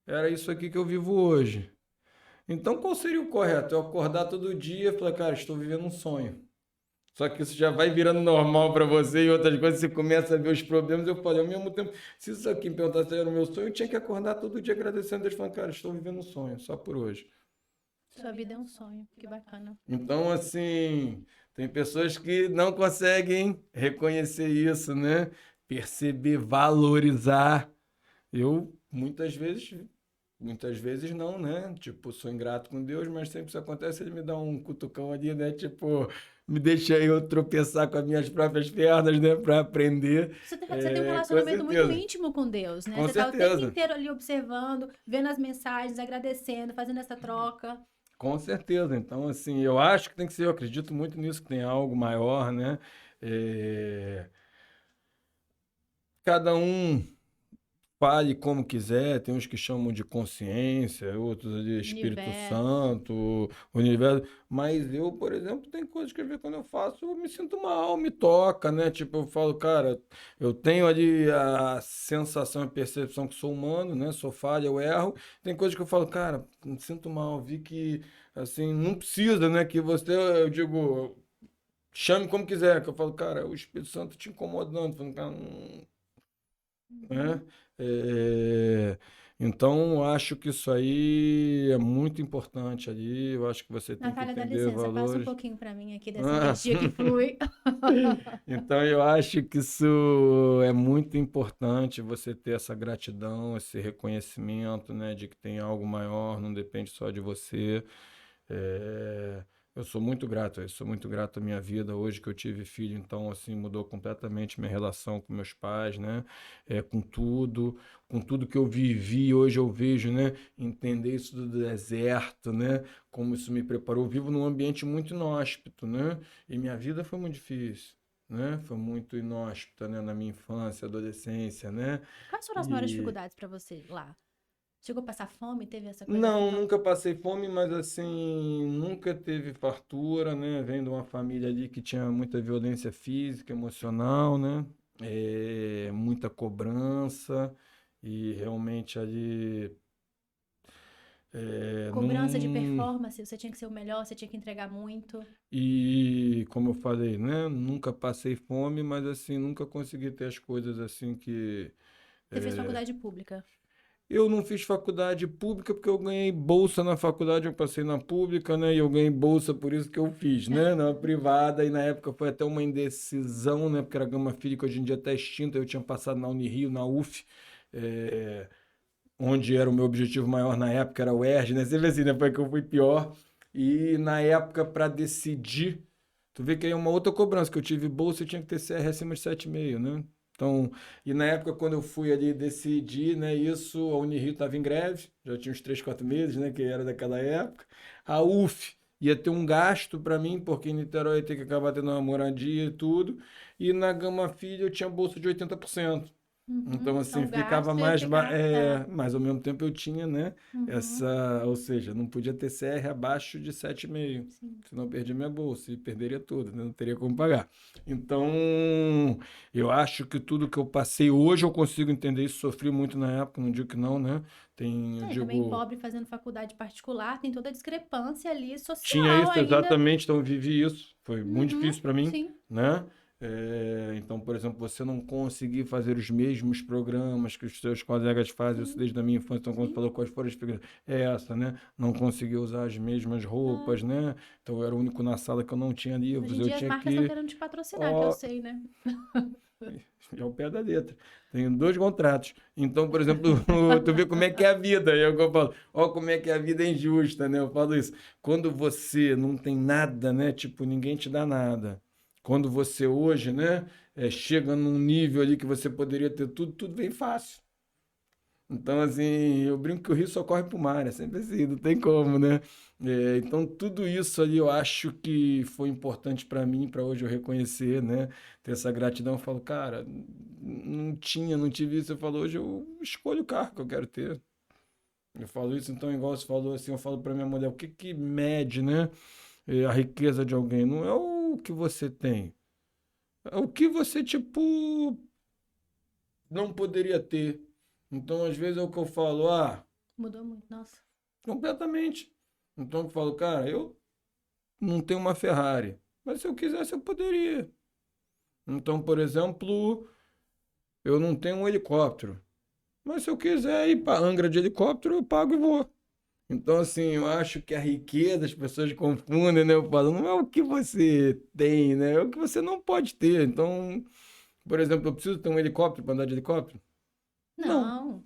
era isso aqui que eu vivo hoje. Então, qual seria o correto? Eu acordar todo dia e falar, cara, estou vivendo um sonho. Só que isso já vai virando normal para você e outras coisas, você começa a ver os problemas. Eu falei, ao mesmo tempo, se isso aqui me perguntasse se era o meu sonho, eu tinha que acordar todo dia agradecendo a Deus, falando, cara, estou vivendo um sonho, só por hoje. Sua vida é um sonho, que bacana. Então, assim, tem pessoas que não conseguem reconhecer isso, né? Perceber, valorizar. Eu, muitas vezes não, né? Tipo, sou ingrato com Deus, mas sempre isso acontece, ele me dá um cutucão ali, né? Tipo, me deixa eu tropeçar com as minhas próprias pernas, né? Para aprender. Você tem um É, com relacionamento muito certeza, íntimo com Deus, né? com Você tá o tempo certeza. inteiro ali observando, vendo as mensagens, agradecendo, fazendo essa troca. Com certeza. Então, assim, eu acho que tem que ser, eu acredito muito nisso, que tem algo maior, né? É, cada um fale como quiser, tem uns que chamam de consciência, outros ali Espírito Universo. Santo, universo, mas eu, por exemplo, tem coisas que às vezes quando eu faço, eu me sinto mal, me toca, né? Tipo, eu falo, cara, eu tenho ali a sensação e percepção que sou humano, né? Sou falha, eu erro. Tem coisas que eu falo, cara, me sinto mal, vi que, assim, não precisa, né? Que você, eu digo, chame como quiser, que eu falo, cara, o Espírito Santo te incomodando, falando, cara, não, né? Uhum. É, então, eu acho que isso aí é muito importante ali. Eu acho que você tem que Natália, dá entender licença, passa um valores. pouquinho para mim aqui dessa Ah, energia que flui. então, eu acho que isso é muito importante, você ter essa gratidão, esse reconhecimento, né, de que tem algo maior, não depende só de você. É, eu sou muito grato, eu sou muito grato à minha vida. Hoje que eu tive filho, então, assim, mudou completamente minha relação com meus pais, né? É, com tudo que eu vivi, hoje eu vejo, né? Entender isso do deserto, né? Como isso me preparou. Eu vivo num ambiente muito inóspito, né? E minha vida foi muito difícil. Né? Foi muito inóspita, né? Na minha infância, adolescência, né? Quais foram as maiores E dificuldades para você lá? Chegou a passar fome? Teve essa coisa não, toda? nunca passei fome, mas assim, nunca teve fartura, né? Vem de uma família ali que tinha muita violência física, emocional, né? Muita cobrança e realmente ali Cobrança de não. performance, você tinha que ser o melhor, você tinha que entregar muito. E como eu falei, né? Nunca passei fome, mas assim, nunca consegui ter as coisas assim que Você fez faculdade pública. eu não fiz faculdade pública porque eu ganhei bolsa na faculdade, eu passei na pública, né? E eu ganhei bolsa por isso que eu fiz, né? Na privada, e na época foi até uma indecisão, né? Porque era Gama Filho, que hoje em dia está extinta, eu tinha passado na Unirio, na UF, onde era o meu objetivo maior na época, era o ERJ, né? Você vê assim, né? Foi que eu fui pior. E na época, para decidir, tu vê que aí é uma outra cobrança, que eu tive bolsa, eu tinha que ter CR acima de 7,5, né? Então, e na época, quando eu fui ali decidir, né, isso, a Unirio estava em greve, já tinha uns 3, 4 meses, né, que era daquela época. A UF ia ter um gasto para mim, porque em Niterói ia ter que acabar tendo uma moradia e tudo. E na Gama Filho eu tinha bolsa de 80%. Então, assim, Então, o ficava gasto ia mais, ficar. Tá. mas ao mesmo tempo eu tinha, né, Uhum. ou seja, não podia ter CR abaixo de 7,5, Sim. senão eu perdia minha bolsa e perderia tudo, né, não teria como pagar. Então, eu acho que tudo que eu passei hoje eu consigo entender isso, sofri muito na época, não digo que não, né, eu É, e também digo, pobre fazendo faculdade particular, tem toda a discrepância ali tinha social isso ainda. exatamente, então eu vivi isso, foi muito Uhum. difícil para mim, Sim. né? Então, por exemplo, você não conseguir fazer os mesmos programas que os seus colegas fazem, isso Sim. desde a minha infância, então quando você Sim. falou quais foram as dificuldades, é essa, né? Não conseguir usar as mesmas roupas, É. né? Então eu era o único na sala que eu não tinha Hoje livros, em eu dia as tinha marcas estão que, querendo te patrocinar, que eu ó, sei, né? é o pé da letra. Tenho 2 contratos. Então, por exemplo, tu vê como é que é a vida. É o que eu falo. Ó, como é que a vida é injusta, né? Eu falo isso. Quando você não tem nada, né? Tipo, ninguém te dá nada. Quando você hoje, né? Chega num nível ali que você poderia ter tudo, tudo vem fácil. Então, assim, eu brinco que o rio só corre pro mar, é sempre assim, não tem como, né? Então, tudo isso ali eu acho que foi importante para mim, para hoje eu reconhecer, né? Ter essa gratidão. Eu falo, cara, não tive isso. Eu falo, hoje eu escolho o carro que eu quero ter. Eu falo isso, então, igual você falou assim, eu falo para minha mulher, o que que mede, né? A riqueza de alguém? Não é o que você tem, é o que você, tipo, não poderia ter. Então, às vezes é o que eu falo, Mudou muito, nossa. completamente. Então eu falo, cara, eu não tenho uma Ferrari, mas se eu quisesse eu poderia. Então, por exemplo, eu não tenho um helicóptero, mas se eu quiser ir para Angra de helicóptero, eu pago e vou. Então, assim, eu acho que a riqueza as pessoas confundem, né? Eu falo, não é o que você tem, né? É o que você não pode ter. Então, por exemplo, eu preciso ter um helicóptero para andar de helicóptero? Não. Não.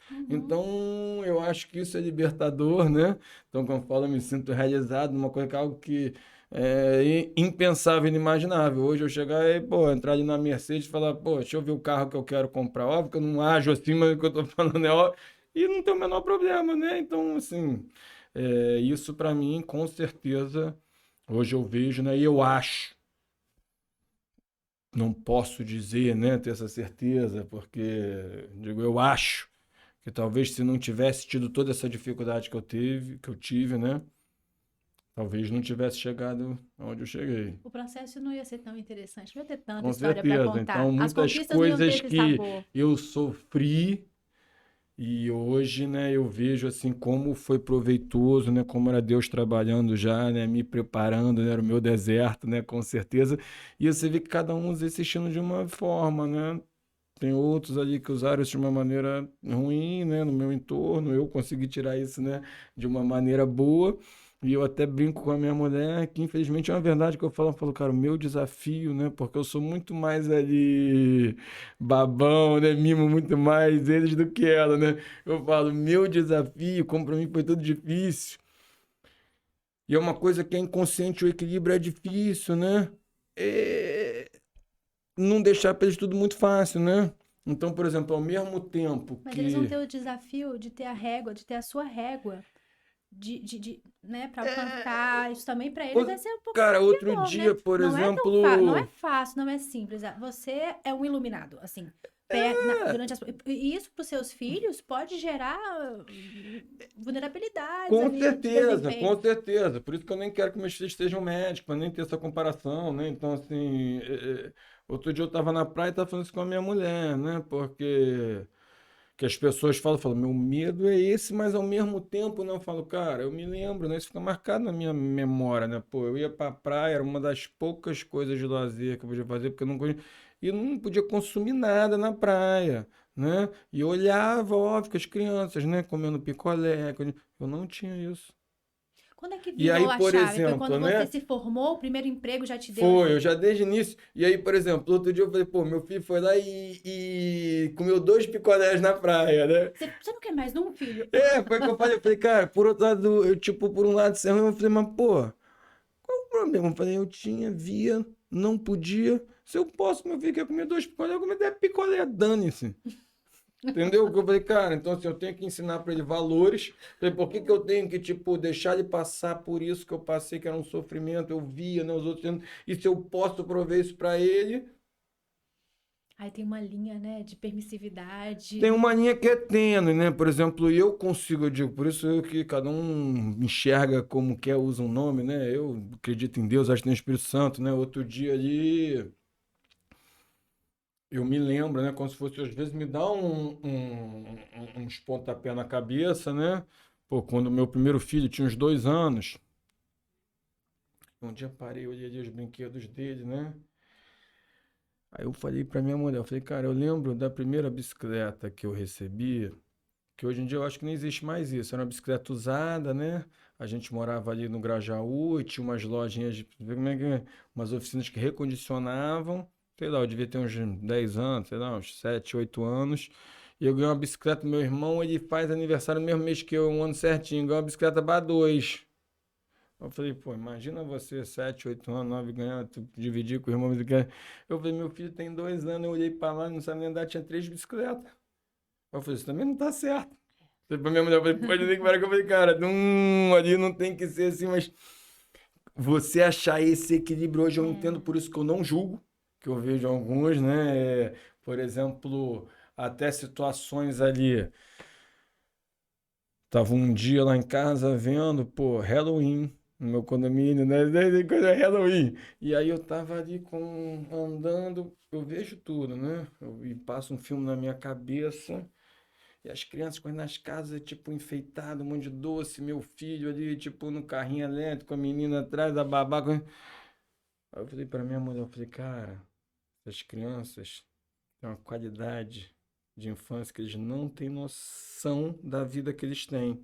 Uhum. Então, eu acho que isso é libertador, né? Então, quando eu falo, eu me sinto realizado numa coisa que é algo que é impensável, inimaginável. Hoje eu chegar e, pô, entrar ali na Mercedes e falar, pô, deixa eu ver o carro que eu quero comprar. Óbvio que eu não ajo assim, mas o que eu tô falando é óbvio. E não tem o menor problema, né? Então, assim, isso para mim, com certeza, hoje eu vejo, né? E eu acho, não posso dizer, né, ter essa certeza, porque, digo, eu acho que talvez se não tivesse tido toda essa dificuldade que eu tive, né? Talvez não tivesse chegado onde eu cheguei. O processo não ia ser tão interessante, não ia ter tanta Com história para certeza. Então, contar. As muitas conquistas não iam ter coisas esse que sabor. eu sofri e hoje, né, eu vejo assim como foi proveitoso, né, como era Deus trabalhando já, né, me preparando, né, era o meu deserto, né, com certeza. E você vê que cada um usa esse estilo de uma forma, né? Tem outros ali que usaram isso de uma maneira ruim, né, no meu entorno. Eu consegui tirar isso, né, de uma maneira boa. E eu até brinco com a minha mulher, que infelizmente é uma verdade que eu falo, cara, o meu desafio, né, porque eu sou muito mais ali babão, né, mimo muito mais eles do que ela, né. Eu falo, meu desafio, como pra mim foi tudo difícil. E é uma coisa que é inconsciente, o equilíbrio é difícil, né. É não deixar para eles tudo muito fácil, né? Então, por exemplo, ao mesmo tempo Mas eles vão que. ter o desafio de ter a régua, de ter a sua régua, né, para alcançar. Isso também para eles vai Ou- ser um pouco Cara, outro desafiador, né? dia, por Não é tão fácil, não é exemplo. fácil, não é simples. Você é um iluminado, assim. Durante e isso para os seus filhos pode gerar vulnerabilidades Com ali de certeza, desempenho. com certeza. Por isso que eu nem quero que meus filhos estejam médicos, para nem ter essa comparação, né? Então, assim, outro dia eu estava na praia e estava falando isso com a minha mulher, né? Porque que as pessoas falam, meu medo é esse, mas ao mesmo tempo, né, eu falo, cara, eu me lembro, né, isso fica marcado na minha memória, né, pô, eu ia pra praia, era uma das poucas coisas de lazer que eu podia fazer, porque eu não conhecia, e eu não podia consumir nada na praia, né, e eu olhava, óbvio, que as crianças, né, comendo picolé, eu não tinha isso. Quando é que E aí, virou a por chave? Foi exemplo, quando né? você se formou, o primeiro emprego já te deu Foi, eu esse... já desde o início. E aí, por exemplo, outro dia eu falei, pô, meu filho foi lá e comeu 2 picolés na praia, né? Você não quer mais um filho? Foi o que eu falei. Eu falei, cara, por outro lado, eu, tipo, por um lado, você é ruim, eu falei, mas, pô, qual o problema? Eu falei, eu tinha, via, não podia. Se eu posso, meu filho quer comer 2 picolés, eu comer 10 picolé, dane-se. Entendeu? Que eu falei, cara, então assim, eu tenho que ensinar para ele valores. Falei, por que que eu tenho que, tipo, deixar ele passar por isso que eu passei, que era um sofrimento, eu via, né, os outros tendo, e se eu posso prover isso para ele, Aí tem uma linha, né, de permissividade. tem uma linha que é tênue, né? Por exemplo, eu consigo, eu digo, por isso que cada um enxerga como quer, usa um nome, né? Eu acredito em Deus, acho que tem o Espírito Santo, né? Outro dia ali, eu me lembro, né? Como se fosse, às vezes, me dá uns pontapé na cabeça, né? Pô, quando meu primeiro filho tinha uns 2 anos, um dia parei, olhei ali os brinquedos dele, né? Aí eu falei pra minha mulher, eu falei, cara, eu lembro da primeira bicicleta que eu recebi, que hoje em dia eu acho que nem existe mais isso. Era uma bicicleta usada, né? A gente morava ali no Grajaú e tinha umas lojinhas, como é que é? Umas oficinas que recondicionavam. Sei lá, eu devia ter uns 10 anos, sei lá, uns 7, 8 anos. E eu ganhei uma bicicleta do meu irmão, ele faz aniversário no mesmo mês que eu, um ano certinho. Ganhei uma bicicleta BA2. Eu falei, pô, imagina você, 7, 8 anos, 9, ganhar, dividir com o irmão. Eu falei, meu filho tem 2 anos, eu olhei pra lá, não sabe nem andar, tinha 3 bicicletas. Eu falei, isso também não tá certo. Falei pra minha mulher, eu falei, pode nem que para que eu falei, cara, não, ali não tem que ser assim, mas você achar esse equilíbrio hoje eu entendo, É. por isso que eu não julgo, que eu vejo alguns, né? Por exemplo, até situações ali. Tava um dia lá em casa vendo, pô, Halloween, no meu condomínio, né? Desde quando é Halloween. E aí eu tava ali andando, eu vejo tudo, né? E passa um filme na minha cabeça. E as crianças correndo nas casas, tipo, enfeitado, um monte de doce, meu filho ali, tipo, no carrinho elétrico, a menina atrás, a babá. Aí eu falei pra minha mulher, eu falei, cara, essas crianças têm uma qualidade de infância que eles não têm noção da vida que eles têm.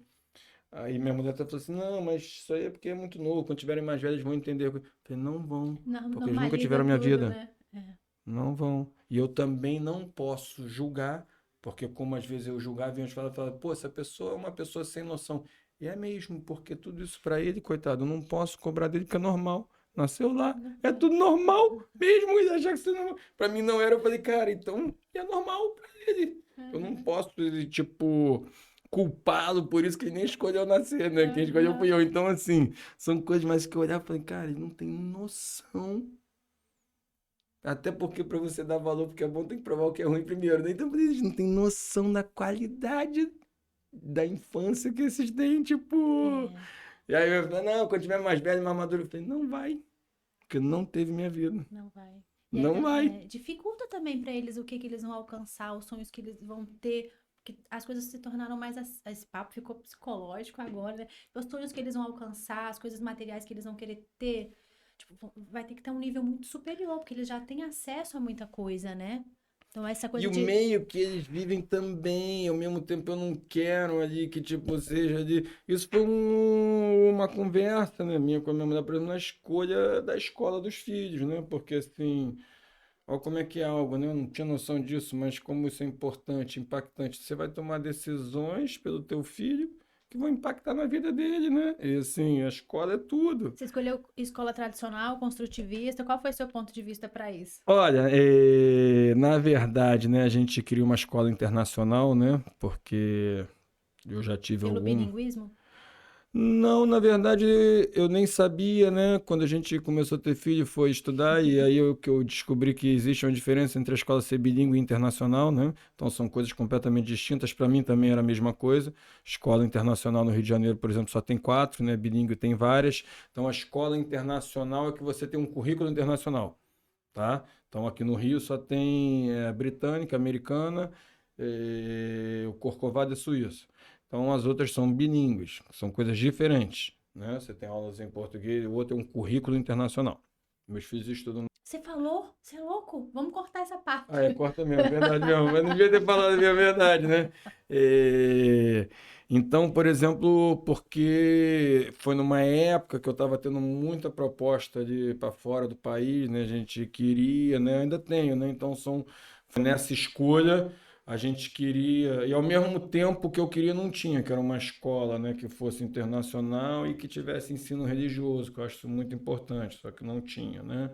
Aí minha mulher até falou assim, não, mas isso aí é porque é muito novo, quando tiverem mais velhos vão entender. Eu falei, não vão, porque eles nunca Normaliza tiveram a minha tudo, vida. né? É. Não vão. E eu também não posso julgar, porque como às vezes eu julgava e eles falavam, pô, essa pessoa é uma pessoa sem noção. E é mesmo, porque tudo isso para ele, coitado, eu não posso cobrar dele, porque é normal. Nasceu lá, Não é pode. tudo normal, mesmo ele achar que isso não... Para mim não era, eu falei, cara, então é normal para ele. Eu não Aham, posso, tipo, culpá-lo por isso que ele nem escolheu nascer, né? Quem escolheu aham. fui eu. Então, assim, são coisas mais que eu olhava e falei, cara, ele não tem noção. Até porque para você dar valor porque é bom, tem que provar o que é ruim primeiro, né? Então eles não têm noção da qualidade da infância que esses têm, tipo. É, E aí eu falei, não, quando tiver mais velho, mais maduro, eu falei, não vai, porque não teve minha vida. não vai. E aí Não vai. dificulta também para eles o que que eles vão alcançar, os sonhos que eles vão ter. Que as coisas se tornaram mais. Esse papo ficou psicológico agora, né? Os sonhos que eles vão alcançar, as coisas materiais que eles vão querer ter. Tipo, vai ter que ter um nível muito superior, porque eles já têm acesso a muita coisa, né? Então, essa E coisa o de. meio que eles vivem também, ao mesmo tempo eu não quero ali que, tipo, seja de... Isso foi uma conversa, né, minha com a minha mulher, por exemplo, na escolha da escola dos filhos, né? Porque, assim, olha como é que é algo, né? Eu não tinha noção disso, mas como isso é importante, impactante. Você vai tomar decisões pelo teu filho que vão impactar na vida dele, né? E, assim, a escola é tudo. Você escolheu escola tradicional, construtivista. Qual foi o seu ponto de vista para isso? Olha, na verdade, né, a gente cria uma escola internacional, né? Porque eu já tive Pelo algum. bilinguismo? Não, na verdade, eu nem sabia, né? Quando a gente começou a ter filho, foi estudar, e aí que eu descobri que existe uma diferença entre a escola ser bilíngue e internacional, né? Então são coisas completamente distintas. Para mim também era a mesma coisa. Escola internacional no Rio de Janeiro, por exemplo, só tem 4, né? Bilíngue tem várias. Então a escola internacional é que você tem um currículo internacional, tá? Então aqui no Rio só tem britânica, americana, o Corcovado é suíço. Então as outras são bilíngues, são coisas diferentes, né? Você tem aulas em português, o outro é um currículo internacional, Meus filhos estudam. Você falou? Você é louco? Vamos cortar essa parte. Ah, é, corta mesmo, verdade mesmo. Mas não devia ter falado a minha verdade, né? Então, por exemplo, porque foi numa época que eu estava tendo muita proposta de para fora do país, né? A gente queria, né? Ainda tenho, né? Então, foi nessa escolha a gente queria, e ao mesmo tempo que eu queria não tinha, que era uma escola, né, que fosse internacional e que tivesse ensino religioso, que eu acho isso muito importante, só que não tinha, né?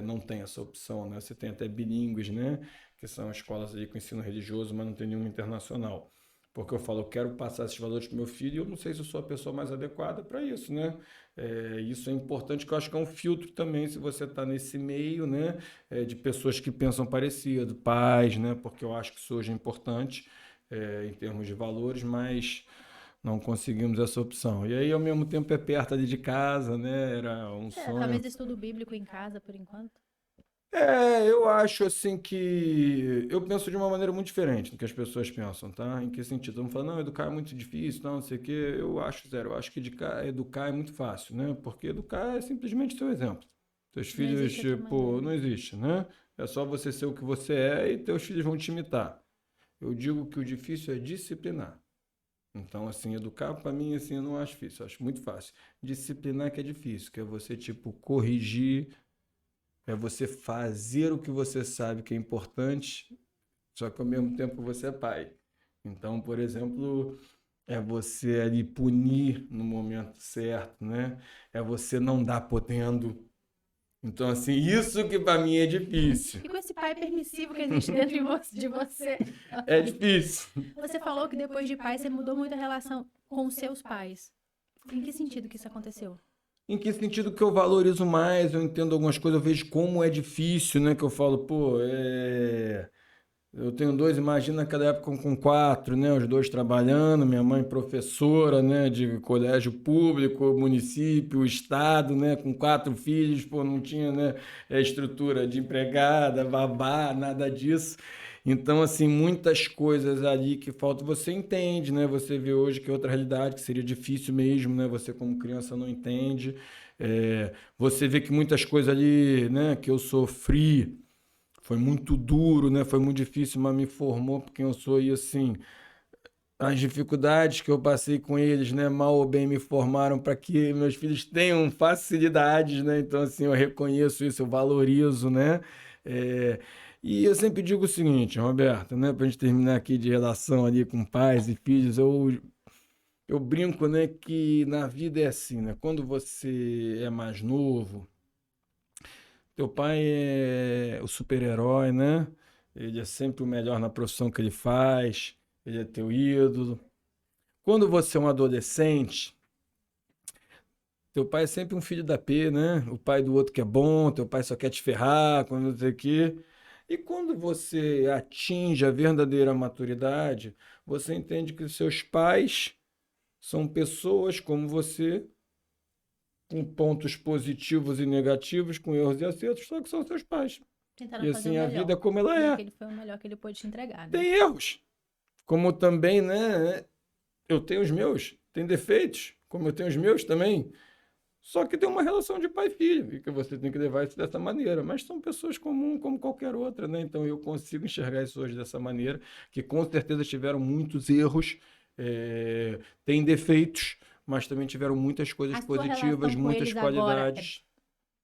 Não tem essa opção, né? Você tem até bilíngues, né? Que são escolas aí com ensino religioso, mas não tem nenhuma internacional. Porque eu falo, eu quero passar esses valores para o meu filho e eu não sei se eu sou a pessoa mais adequada para isso, né? Isso é importante, que eu acho que é um filtro também, se você está nesse meio, né? De pessoas que pensam parecido, pais, né? Porque eu acho que isso hoje é importante, em termos de valores, mas não conseguimos essa opção. E aí, ao mesmo tempo, é perto ali de casa, né? Era um sonho. Talvez estudo bíblico em casa, por enquanto. Eu acho assim que eu penso de uma maneira muito diferente do que as pessoas pensam, tá? Em que sentido? Vamos falar, não, educar é muito difícil, não sei o quê. Eu acho zero. Eu acho que educar é muito fácil, né? Porque educar é simplesmente seu exemplo. Teus Não filhos, existe outra tipo, maneira. não existe, né? É só você ser o que você é e teus filhos vão te imitar. Eu digo que o difícil é disciplinar. Então, assim, educar para mim, assim, eu não acho difícil, eu acho muito fácil. Disciplinar que é difícil, que é você, tipo, corrigir, é você fazer o que você sabe que é importante, só que ao mesmo tempo você é pai. Então, por exemplo, é você ali punir no momento certo, né? É você não dar podendo. Então, assim, isso que para mim é difícil. E com esse pai permissivo que existe dentro de você. É difícil. Você falou que depois de pai você mudou muito a relação com os seus pais. Em que sentido que isso aconteceu? Em que sentido que eu valorizo mais, eu entendo algumas coisas, eu vejo como é difícil, né? Que eu falo, eu tenho dois, imagina naquela época com quatro, né? Os dois trabalhando, minha mãe professora, né? De colégio público, município, estado, né? Com quatro filhos, pô, não tinha, né? Estrutura de empregada, babá, nada disso. Então, assim, muitas coisas ali que faltam, você entende, né? Você vê hoje que é outra realidade, que seria difícil mesmo, né? Você como criança não entende. Você vê que muitas coisas ali, né? Que eu sofri, foi muito duro, né? Foi muito difícil, mas me formou por quem eu sou. E assim, as dificuldades que eu passei com eles, né? Mal ou bem me formaram para que meus filhos tenham facilidades, né? Então, assim, eu reconheço isso, eu valorizo, né? É, E eu sempre digo o seguinte, Roberto, né? Para a gente terminar aqui de relação ali com pais e filhos, eu brinco, né? Que na vida é assim, né? Quando você é mais novo, teu pai é o super-herói, né? Ele é sempre o melhor na profissão que ele faz, ele é teu ídolo. Quando você é um adolescente, teu pai é sempre um filho da P, né? O pai do outro que é bom, teu pai só quer te ferrar, quando não sei o quê. E quando você atinge a verdadeira maturidade, você entende que os seus pais são pessoas como você, com pontos positivos e negativos, com erros e acertos, só que são seus pais. Tentaram E fazer o assim, a vida é melhor. como ela E é. aquele foi o melhor que ele pôde te entregar, né? Tem erros, como também, né? Eu tenho os meus, tem defeitos, como eu tenho os meus também. Só que tem uma relação de pai e filho, e que você tem que levar isso dessa maneira. Mas são pessoas comuns como qualquer outra, né? Então eu consigo enxergar isso hoje dessa maneira, que com certeza tiveram muitos erros, têm defeitos, mas também tiveram muitas coisas A sua positivas, relação com muitas eles agora é qualidades.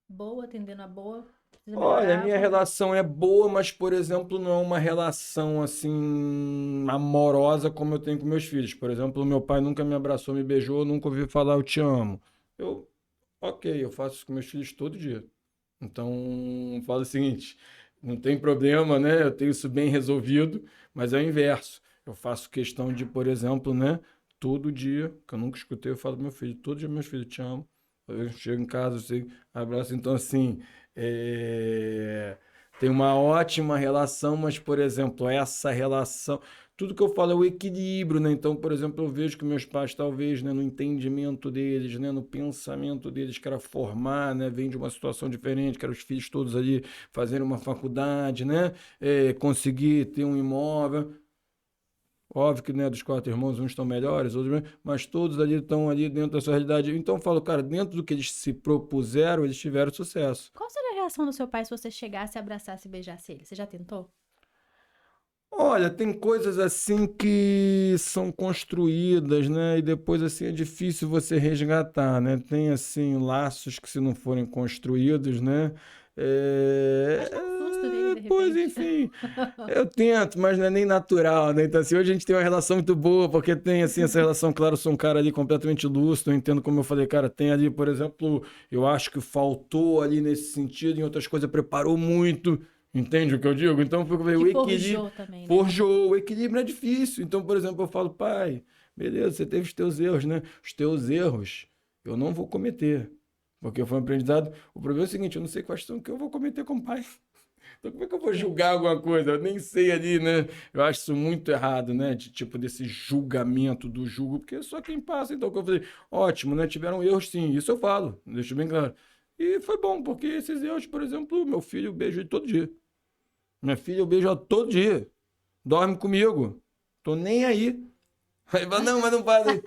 boa, tendendo a boa? Precisa Olha, a melhorar? minha relação é boa, mas, por exemplo, não é uma relação assim amorosa como eu tenho com meus filhos. Por exemplo, meu pai nunca me abraçou, me beijou, nunca ouvi falar eu te amo. Eu, ok, eu faço isso com meus filhos todo dia. Então, eu falo o seguinte, não tem problema, né? Eu tenho isso bem resolvido, mas é o inverso. Eu faço questão de, por exemplo, né? Todo dia, que eu nunca escutei, eu falo pro meu filho, todo dia, meus filhos, te amo. Eu chego em casa, eu sei, abraço. Então, assim, é, tem uma ótima relação, mas, por exemplo, essa relação, tudo que eu falo é o equilíbrio, né? Então, por exemplo, eu vejo que meus pais, talvez, né, no entendimento deles, né, no pensamento deles, que era formar, né, vem de uma situação diferente, que eram os filhos todos ali fazerem uma faculdade, né, conseguir ter um imóvel. Óbvio que, né, dos 4 irmãos, uns estão melhores, outros menos, mas todos ali estão ali dentro da sua realidade. Então eu falo, cara, dentro do que eles se propuseram, eles tiveram sucesso. Qual seria a reação do seu pai se você chegasse, abraçasse e beijasse ele? Você já tentou? Olha, tem coisas assim que são construídas, né? E depois assim é difícil você resgatar, né? Tem assim laços que se não forem construídos, né? Pode dar um susto nele, de Pois repente. enfim, eu tento, mas não é nem natural, né? Então assim, hoje a gente tem uma relação muito boa, porque tem assim essa relação, claro, eu sou um cara ali completamente lúcido, eu entendo como eu falei, cara, tem ali, por exemplo, eu acho que faltou ali nesse sentido, em outras coisas preparou muito, entende o que eu digo? Então, Te o equilíbrio forjou também, né? forjou, o equilíbrio é difícil. Então, por exemplo, eu falo, pai, beleza, você teve os teus erros, né? Os teus erros eu não vou cometer. Porque foi um aprendizado. O problema é o seguinte, eu não sei quais são que eu vou cometer como pai. Então, como é que eu vou É. julgar alguma coisa? Eu nem sei ali, né? Eu acho isso muito errado, né? De tipo desse julgamento do julgo, porque é só quem passa. Então, o que eu falei, ótimo, né? Tiveram erros, sim. Isso eu falo, deixo bem claro. E foi bom, porque esses erros, por exemplo, meu filho beijo ele todo dia. Minha filha eu beijo ela todo dia. Dorme comigo. Tô nem aí. Aí fala, não, mas não faz aí.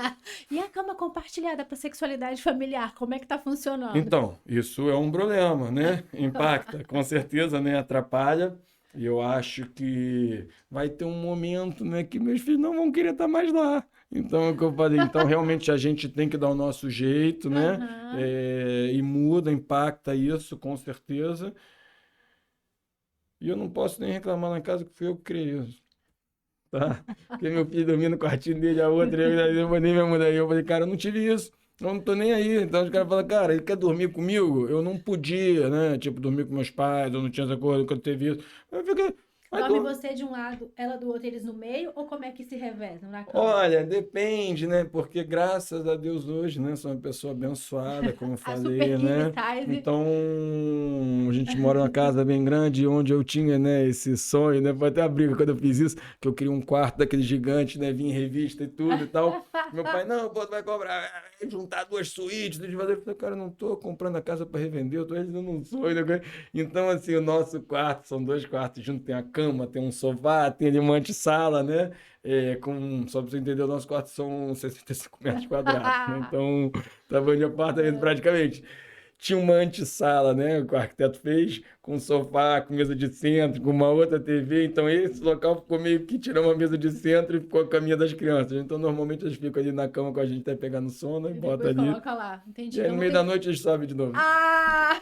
E a cama compartilhada para sexualidade familiar, como é que tá funcionando? Então, isso é um problema, né? Impacta, com certeza, né? Atrapalha. E eu acho que vai ter um momento, né, que meus filhos não vão querer estar mais lá. Então, é o que eu falei. Então, realmente, a gente tem que dar o nosso jeito, né? Aham. E muda, impacta isso, com certeza. E eu não posso nem reclamar lá em casa que fui eu que criei isso. Tá? Porque meu filho dormia no quartinho dele, a outra, eu nem me mudei. Eu falei, cara, eu não tive isso. Eu não tô nem aí. Então os caras falam, cara, ele quer dormir comigo? Eu não podia, né? Tipo, dormir com meus pais, eu não tinha essa coisa, nunca teve isso. Eu fiquei, vai Dorme dormir. você de um lado, ela do outro, eles no meio, ou como é que se revezam na cama? Olha, depende, né? Porque graças a Deus hoje, né? Sou uma pessoa abençoada, como eu A super falei, king né? size. Então, a gente mora numa casa bem grande, onde eu tinha, né, esse sonho, né? Foi até a briga quando eu fiz isso, que eu queria um quarto daquele gigante, né? Vinha em revista e tudo e tal. Meu pai, não, pô, tu vai cobrar, juntar duas suítes, tudo de fazer. Eu falei, cara, eu não tô comprando a casa para revender, eu tô realizando um sonho, né? Então, assim, o nosso quarto, são 2 quartos juntos, tem a cama, tem um sofá, tem ali uma antessala, né? Só para você entender, o nosso quarto são 65 metros quadrados, né? Então, tamanho de apartamento praticamente. Tinha uma antessala, né? Que o arquiteto fez, com um sofá, com mesa de centro, com uma outra TV. Então, esse local ficou meio que tirou uma mesa de centro e ficou a caminha das crianças. Então, normalmente eles ficam ali na cama com a gente até pegar no sono e E bota depois ali. coloca lá. Entendi. E aí, Então no não meio da tem. noite, eles sobem de novo. Ah!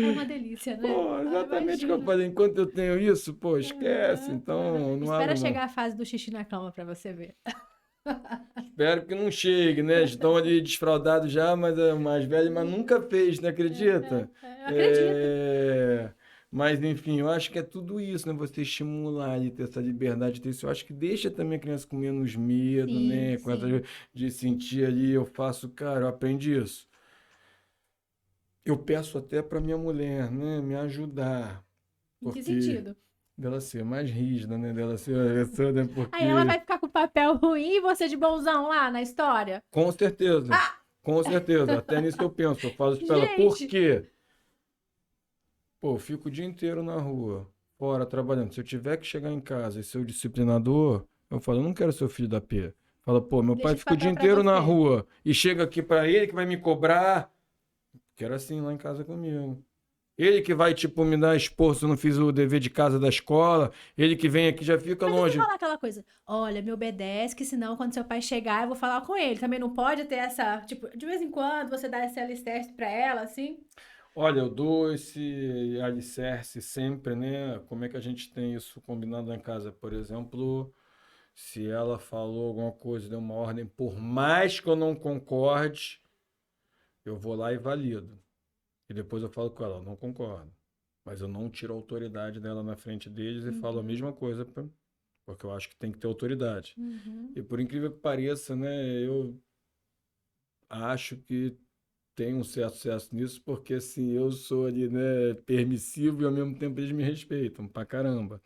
É uma delícia, né? Pô, Ah, exatamente o que eu imagina. falei. Enquanto eu tenho isso, pô, esquece. Aham, aham. Então, não Espera abro chegar mão. a fase do xixi na cama pra você ver. Espero que não chegue, né? Estão ali desfraldados já, mas é o mais velho, mas nunca fez, não acredita? Eu acredito. Mas, enfim, eu acho que é tudo isso, né? Você estimular e ter essa liberdade, ter isso. Eu acho que deixa também a criança com menos medo, Sim, né? Com essa sim. de sentir ali, eu faço, cara, eu aprendi isso. Eu peço até para minha mulher, né? Me ajudar, Em que porque sentido? dela ser mais rígida, né? Dela ser uma pessoa, né? Aí ela Porque vai ficar com o papel ruim e você de bonzão lá na história? com certeza. Ah! Com certeza, até nisso eu penso. Eu falo isso pra ela, por Gente! quê? Pô, eu fico o dia inteiro na rua, fora, trabalhando. Se eu tiver que chegar em casa e ser o disciplinador, eu falo, eu não quero ser o filho da P. Fala, pô, meu Deixa pai esse fica o dia papel pra inteiro na você. rua e chega aqui pra ele que vai me cobrar. Quero assim lá em casa comigo. Ele que vai, tipo, me dar expor se eu não fiz o dever de casa da escola. Ele que vem aqui já fica Mas e se longe. falar aquela coisa? Olha, me obedece, que senão quando seu pai chegar eu vou falar com ele. Também não pode ter essa, tipo, de vez em quando você dá esse alicerce pra ela, assim? Olha, eu dou esse alicerce sempre, né? Como é que a gente tem isso combinado lá em casa? Por exemplo, se ela falou alguma coisa, deu uma ordem, por mais que eu não concorde, eu vou lá e valido. E depois eu falo com ela, não concordo. Mas eu não tiro a autoridade dela na frente deles e falo a Uhum, mesma coisa, porque eu acho que tem que ter autoridade. uhum. E por incrível que pareça, né, eu acho que tem um certo sucesso nisso, porque assim, eu sou ali, né, permissivo e ao mesmo tempo eles me respeitam pra caramba,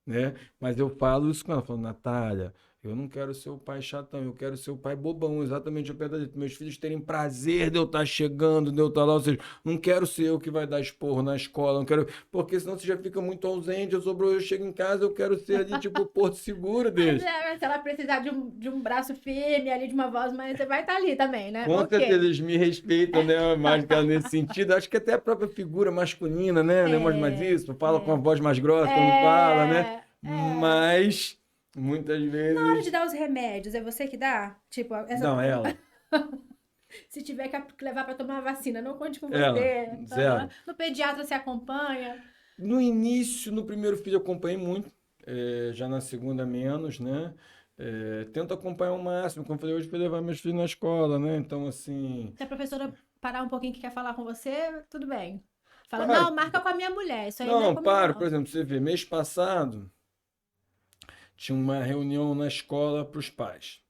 né? Mas eu falo isso com ela, falo, Natália, Eu não quero ser o pai chatão, eu quero ser o pai bobão, exatamente o pé da letra. Meus filhos terem prazer de eu estar chegando, de eu estar lá, ou seja, não quero ser eu que vai dar esporro na escola, não quero, porque senão você já fica muito ausente, eu chego em casa, eu quero ser ali, tipo, o porto seguro Mas deles. se ela precisar de um braço firme ali, de uma voz, mas você vai estar ali também, né? Com certeza Ok. eles me respeitam, né, mais que ela nesse sentido. Acho que até a própria figura masculina, né, lembra mais É, isso, fala com a é, voz mais grossa quando fala, né? é. Mas muitas Na hora de vezes dar os remédios, é você que dá? Tipo, não, ela. se tiver que levar para tomar a vacina, não conte com Ela, você. Aham. zero. No pediatra se acompanha. No início, no primeiro filho, eu acompanhei muito, já na segunda, menos, né? Tento acompanhar o máximo, como eu falei hoje, para levar meus filhos na escola, né? Então, assim, Se a professora parar um pouquinho que quer falar com você, tudo bem. Fala, paro. não, marca com a minha mulher. Isso aí não é Não, comigo, paro, por não. exemplo, você vê, mês passado tinha uma reunião na escola para os pais.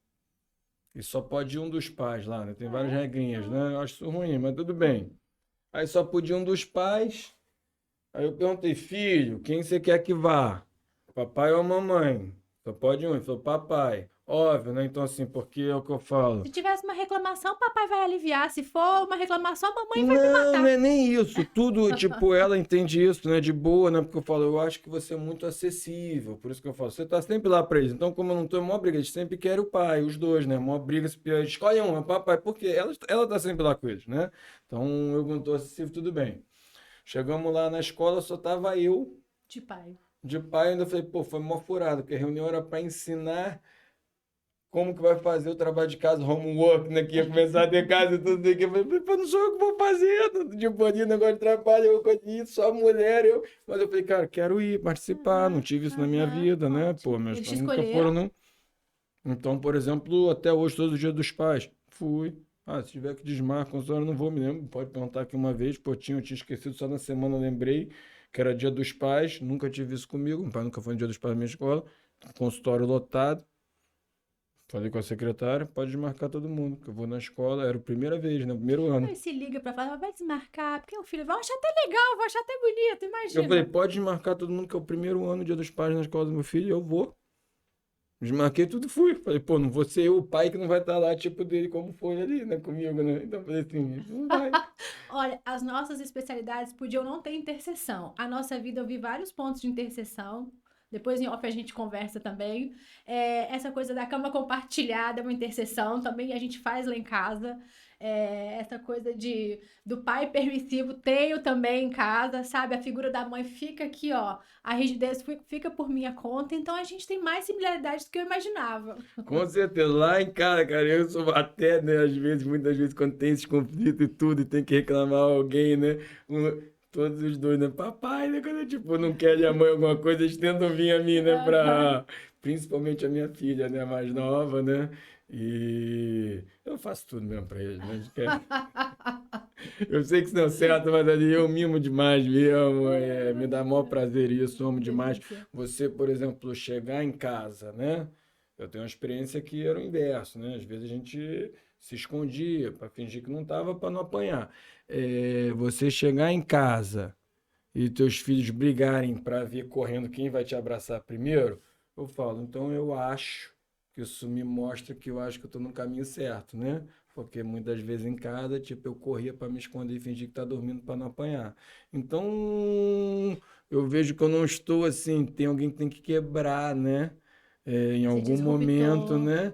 E só pode ir um dos pais lá, né? Tem várias É? regrinhas, né? Ah, Eu acho isso ruim, mas tudo bem. Aí só podia um dos pais. Aí eu perguntei, filho, quem você quer que vá? Papai ou a mamãe? Só pode um. Ele falou, papai. Óbvio, né? Então, assim, porque é o que eu falo. se tivesse uma reclamação, o papai vai aliviar. Se for uma reclamação, a mamãe vai me Não, não matar. é nem isso. Tudo, tipo, ela entende isso, né? De boa, né? Porque eu falo, eu acho que você é muito acessível. Por isso que eu falo, você tá sempre lá pra eles. Então, como eu não tô, é mó briga. Eles sempre querem o pai, os dois, né? Mó briga, escolhe um, é papai. Porque ela tá sempre lá com eles, né? Então, eu não tô acessível, tudo bem. Chegamos lá na escola, só tava eu De pai. de pai. Ainda falei, pô, foi mó furado, porque a reunião era pra ensinar como que vai fazer o trabalho de casa, homework, né? Que ia começar a ter casa e tudo isso aqui. Eu falei, pô, não sou eu que vou fazer, tipo, ali, negócio de trabalho, eu conheço, só mulher, eu. Mas eu falei, cara, quero ir participar, não Aham, tive isso na minha aham, vida, né? Pô, ótimo. meus Eles te pais nunca foram, escolheram? não. Então, por exemplo, até hoje, todos os dias dos pais, fui. Ah, se tiver que desmarcar, eu não vou, me lembro. Pode perguntar aqui uma vez, pô, eu tinha esquecido, só na semana eu lembrei que era dia dos pais, nunca tive isso comigo, meu pai nunca foi no dia dos pais na minha escola, consultório lotado. Falei com a secretária, pode desmarcar todo mundo, que eu vou na escola, era a primeira vez, né? Primeiro ano. Aí se liga pra falar, vai desmarcar, porque o filho vai achar até legal, vai achar até bonito, Eu falei, imagina. pode desmarcar todo mundo, que é o primeiro ano, dia dos pais na escola do meu filho, eu vou. Desmarquei tudo e fui. Falei, pô, não vou ser eu o pai que não vai estar lá, tipo dele, como foi ali, né, comigo, né? Então, falei assim, não vai. Olha, as nossas especialidades podiam não ter interseção. A nossa vida, eu vi vários pontos de interseção. Depois em off a gente conversa também. Essa coisa da cama compartilhada é uma interseção, também a gente faz lá em casa. Essa coisa do pai permissivo, tenho também em casa, sabe? A figura da mãe fica aqui, ó. A rigidez fica por minha conta. Então a gente tem mais similaridades do que eu imaginava. Com certeza, lá em casa, cara, eu sou até, né, às vezes, muitas vezes, quando tem esses conflitos e tudo, e tem que reclamar alguém, né? Todos os dois, né? Papai, né? Quando, tipo, não quer a mãe alguma coisa, eles tentam vir a mim, né? Aham. Principalmente a minha filha, né? Mais nova, né? E eu faço tudo mesmo pra eles, né? Eu sei que isso não é certo, mas ali eu mimo demais mesmo, me dá maior prazer isso, amo demais. Delícia. Você, por exemplo, chegar em casa, né? Eu tenho uma experiência que era o inverso, né? Às vezes a gente se escondia para fingir que não estava para não apanhar. Você chegar em casa e teus filhos brigarem para ver correndo quem vai te abraçar primeiro, eu falo, então eu acho que isso me mostra que eu acho que eu estou no caminho certo, né? Porque muitas vezes em casa, tipo, eu corria para me esconder e fingir que tá dormindo para não apanhar. Então, eu vejo que eu não estou assim, tem alguém que tem que quebrar, né? Em Esse algum momento, disruptor né?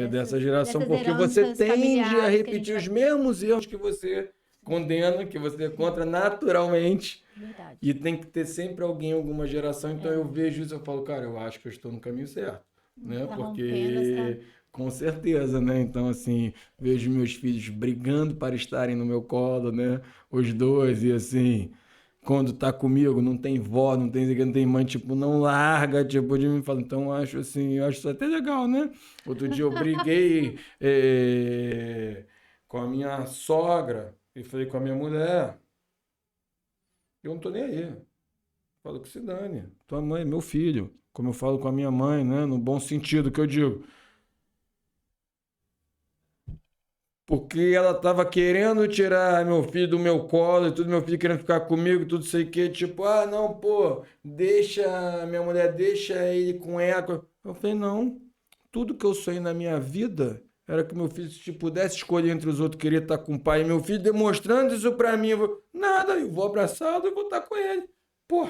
Dessa geração, dessas porque você heranças tende a familiares que a gente repetir vai. os mesmos erros que você condena, que você é contra naturalmente. Verdade. E tem que ter sempre alguém em alguma geração. Então eu É. vejo isso, eu falo, cara, eu acho que eu estou no caminho certo, né? Tá rompendo essa. Porque com certeza, né? Então assim, vejo meus filhos brigando para estarem no meu colo, né? Os dois e assim, quando tá comigo, não tem vó, não tem mãe, tipo, não larga, tipo, de mim, fala, então eu acho assim, eu acho isso até legal, né? Outro dia eu briguei com a minha sogra e falei com a minha mulher, eu não tô nem aí. Falo que se dane. Tua mãe é meu filho. Como eu falo com a minha mãe, né? No bom sentido que eu digo. Porque ela estava querendo tirar meu filho do meu colo e tudo, meu filho querendo ficar comigo, tudo sei o que, tipo, ah, não, pô, deixa, minha mulher, deixa ele com ela. Eu falei, não. tudo que eu sonhei na minha vida era que meu filho, se pudesse escolher entre os outros, queria estar com o pai e meu filho, demonstrando isso pra mim. Nada, eu vou abraçado e vou estar com ele. Pô,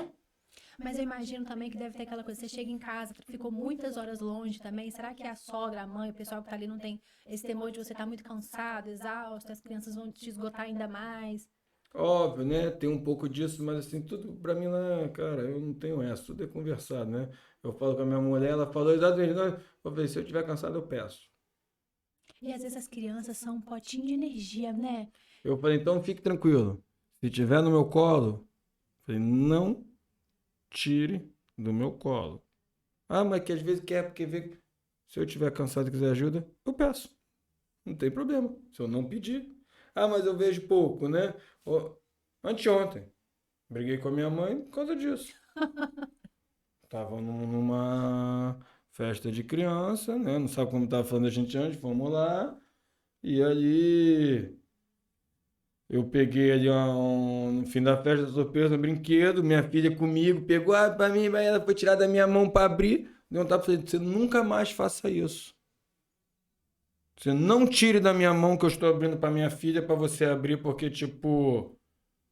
Mas eu imagino também que deve ter aquela coisa, você chega em casa, ficou muitas horas longe também, será que a sogra, a mãe, o pessoal que tá ali não tem esse temor de você estar muito cansado, exausto, as crianças vão te esgotar ainda mais? óbvio, né? Tem um pouco disso, mas assim, tudo pra mim lá, cara, eu não tenho essa, tudo é conversado, né? Eu falo com a minha mulher, ela falou exatamente, "Não, eu falei, se eu estiver cansado, eu peço." E às vezes as crianças são um potinho de energia, né? Eu falei, então fique tranquilo. Se tiver no meu colo, eu falei, não tire do meu colo. Ah, mas que às vezes quer, porque vê. Se eu estiver cansado e quiser ajuda, eu peço. Não tem problema. Se eu não pedir. Ah, mas eu vejo pouco, né? Ó, anteontem, briguei com a minha mãe por causa disso. Tava numa festa de criança, né? Não sabe como tava falando a gente antes, fomos lá. E ali eu peguei ali no fim da festa, surpresa, um brinquedo, minha filha comigo, pegou pra mim, mas ela foi tirar da minha mão pra abrir. Deu vontade de você nunca mais faça isso. Você não tire da minha mão que eu estou abrindo pra minha filha pra você abrir, porque tipo,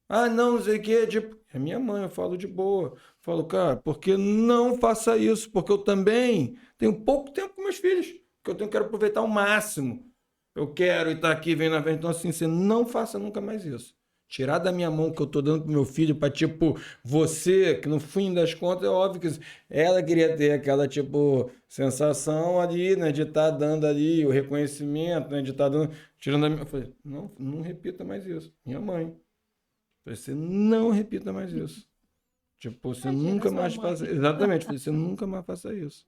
ah, não sei o quê, tipo, é minha mãe, eu falo de boa. Eu falo, cara, porque não faça isso, porque eu também tenho pouco tempo com meus filhos, que quero aproveitar ao máximo. Eu quero estar aqui vendo na frente. Então, assim, você não faça nunca mais isso. Tirar da minha mão que eu tô dando pro meu filho pra, tipo, você, que no fim das contas é óbvio que ela queria ter aquela, tipo, sensação ali, né, de estar dando ali o reconhecimento, né, de estar dando, tirando da minha. Eu falei, não, não repita mais isso. Minha mãe. Eu falei, você não repita mais isso. Tipo, você Imagina a nunca sua mais mãe. faça. Exatamente, eu falei, você nunca mais faça isso.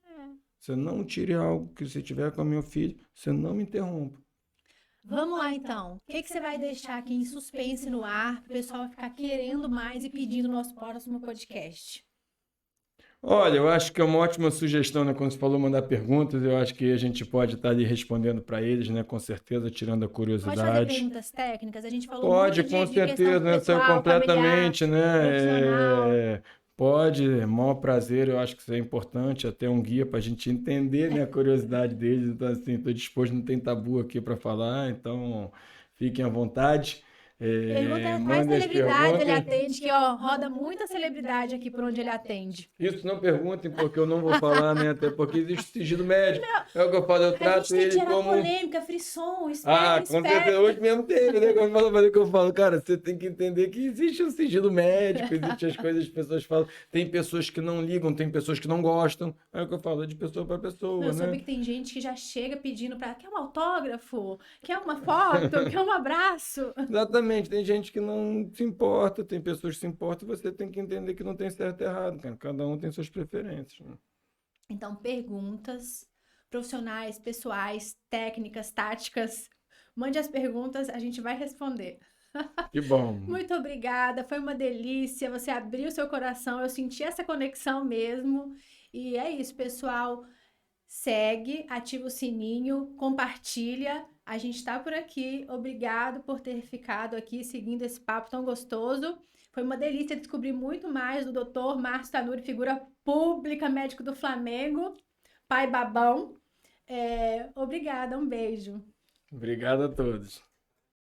Você não tire algo que você tiver com meu filho, você não me interrompa. Vamos lá, então. O que você vai deixar aqui em suspense no ar para o pessoal ficar querendo mais e pedindo o nosso próximo podcast? Olha, eu acho que é uma ótima sugestão, né? Quando você falou mandar perguntas, eu acho que a gente pode estar ali respondendo para eles, né? Com certeza, tirando a Pode fazer curiosidade. perguntas técnicas? A gente falou muito Pode, com de questão certeza, né? Saiu pessoal, familiar, completamente, né? profissional. Pode, maior prazer, eu acho que isso é importante, até um guia para a gente entender, né, a curiosidade deles. Então, assim, estou disposto, não tem tabu aqui para falar, então fiquem à vontade. Pergunta quais Mandem as celebridades ele perguntas. atende, que ó, roda muita celebridade aqui por onde ele atende. Isso não perguntem, porque eu não vou falar, né? Até porque existe sigilo médico. É o que eu falo, eu A gente trato tem que ele gerar como. polêmica, frisson, Ah, espera, com certeza. espera. Hoje mesmo teve, né? Quando fala, mas é o que eu falo, cara, você tem que entender que existe um sigilo médico, existe as coisas, as pessoas falam. Tem pessoas que não ligam, tem pessoas que não gostam. É o que eu falo, é de pessoa para pessoa, Eu né? soube que tem gente que já chega pedindo pra. Quer um autógrafo? Quer uma foto? Quer um abraço? Exatamente, tem gente que não se importa, tem pessoas que se importam, você tem que entender que não tem certo e errado, cara. Cada um tem suas preferências, né? Então, perguntas profissionais, pessoais, técnicas, táticas. Mande as perguntas, a gente vai responder. Que bom. Muito obrigada, foi uma delícia. Você abriu seu coração, eu senti essa conexão mesmo. E é isso, pessoal. Segue, ativa o sininho, compartilha. A gente tá por aqui. Obrigado por ter ficado aqui seguindo esse papo tão gostoso. Foi uma delícia descobrir muito mais do Dr. Márcio Tanuri, figura pública, médico do Flamengo, pai babão. Obrigada, um beijo. Obrigado a todos.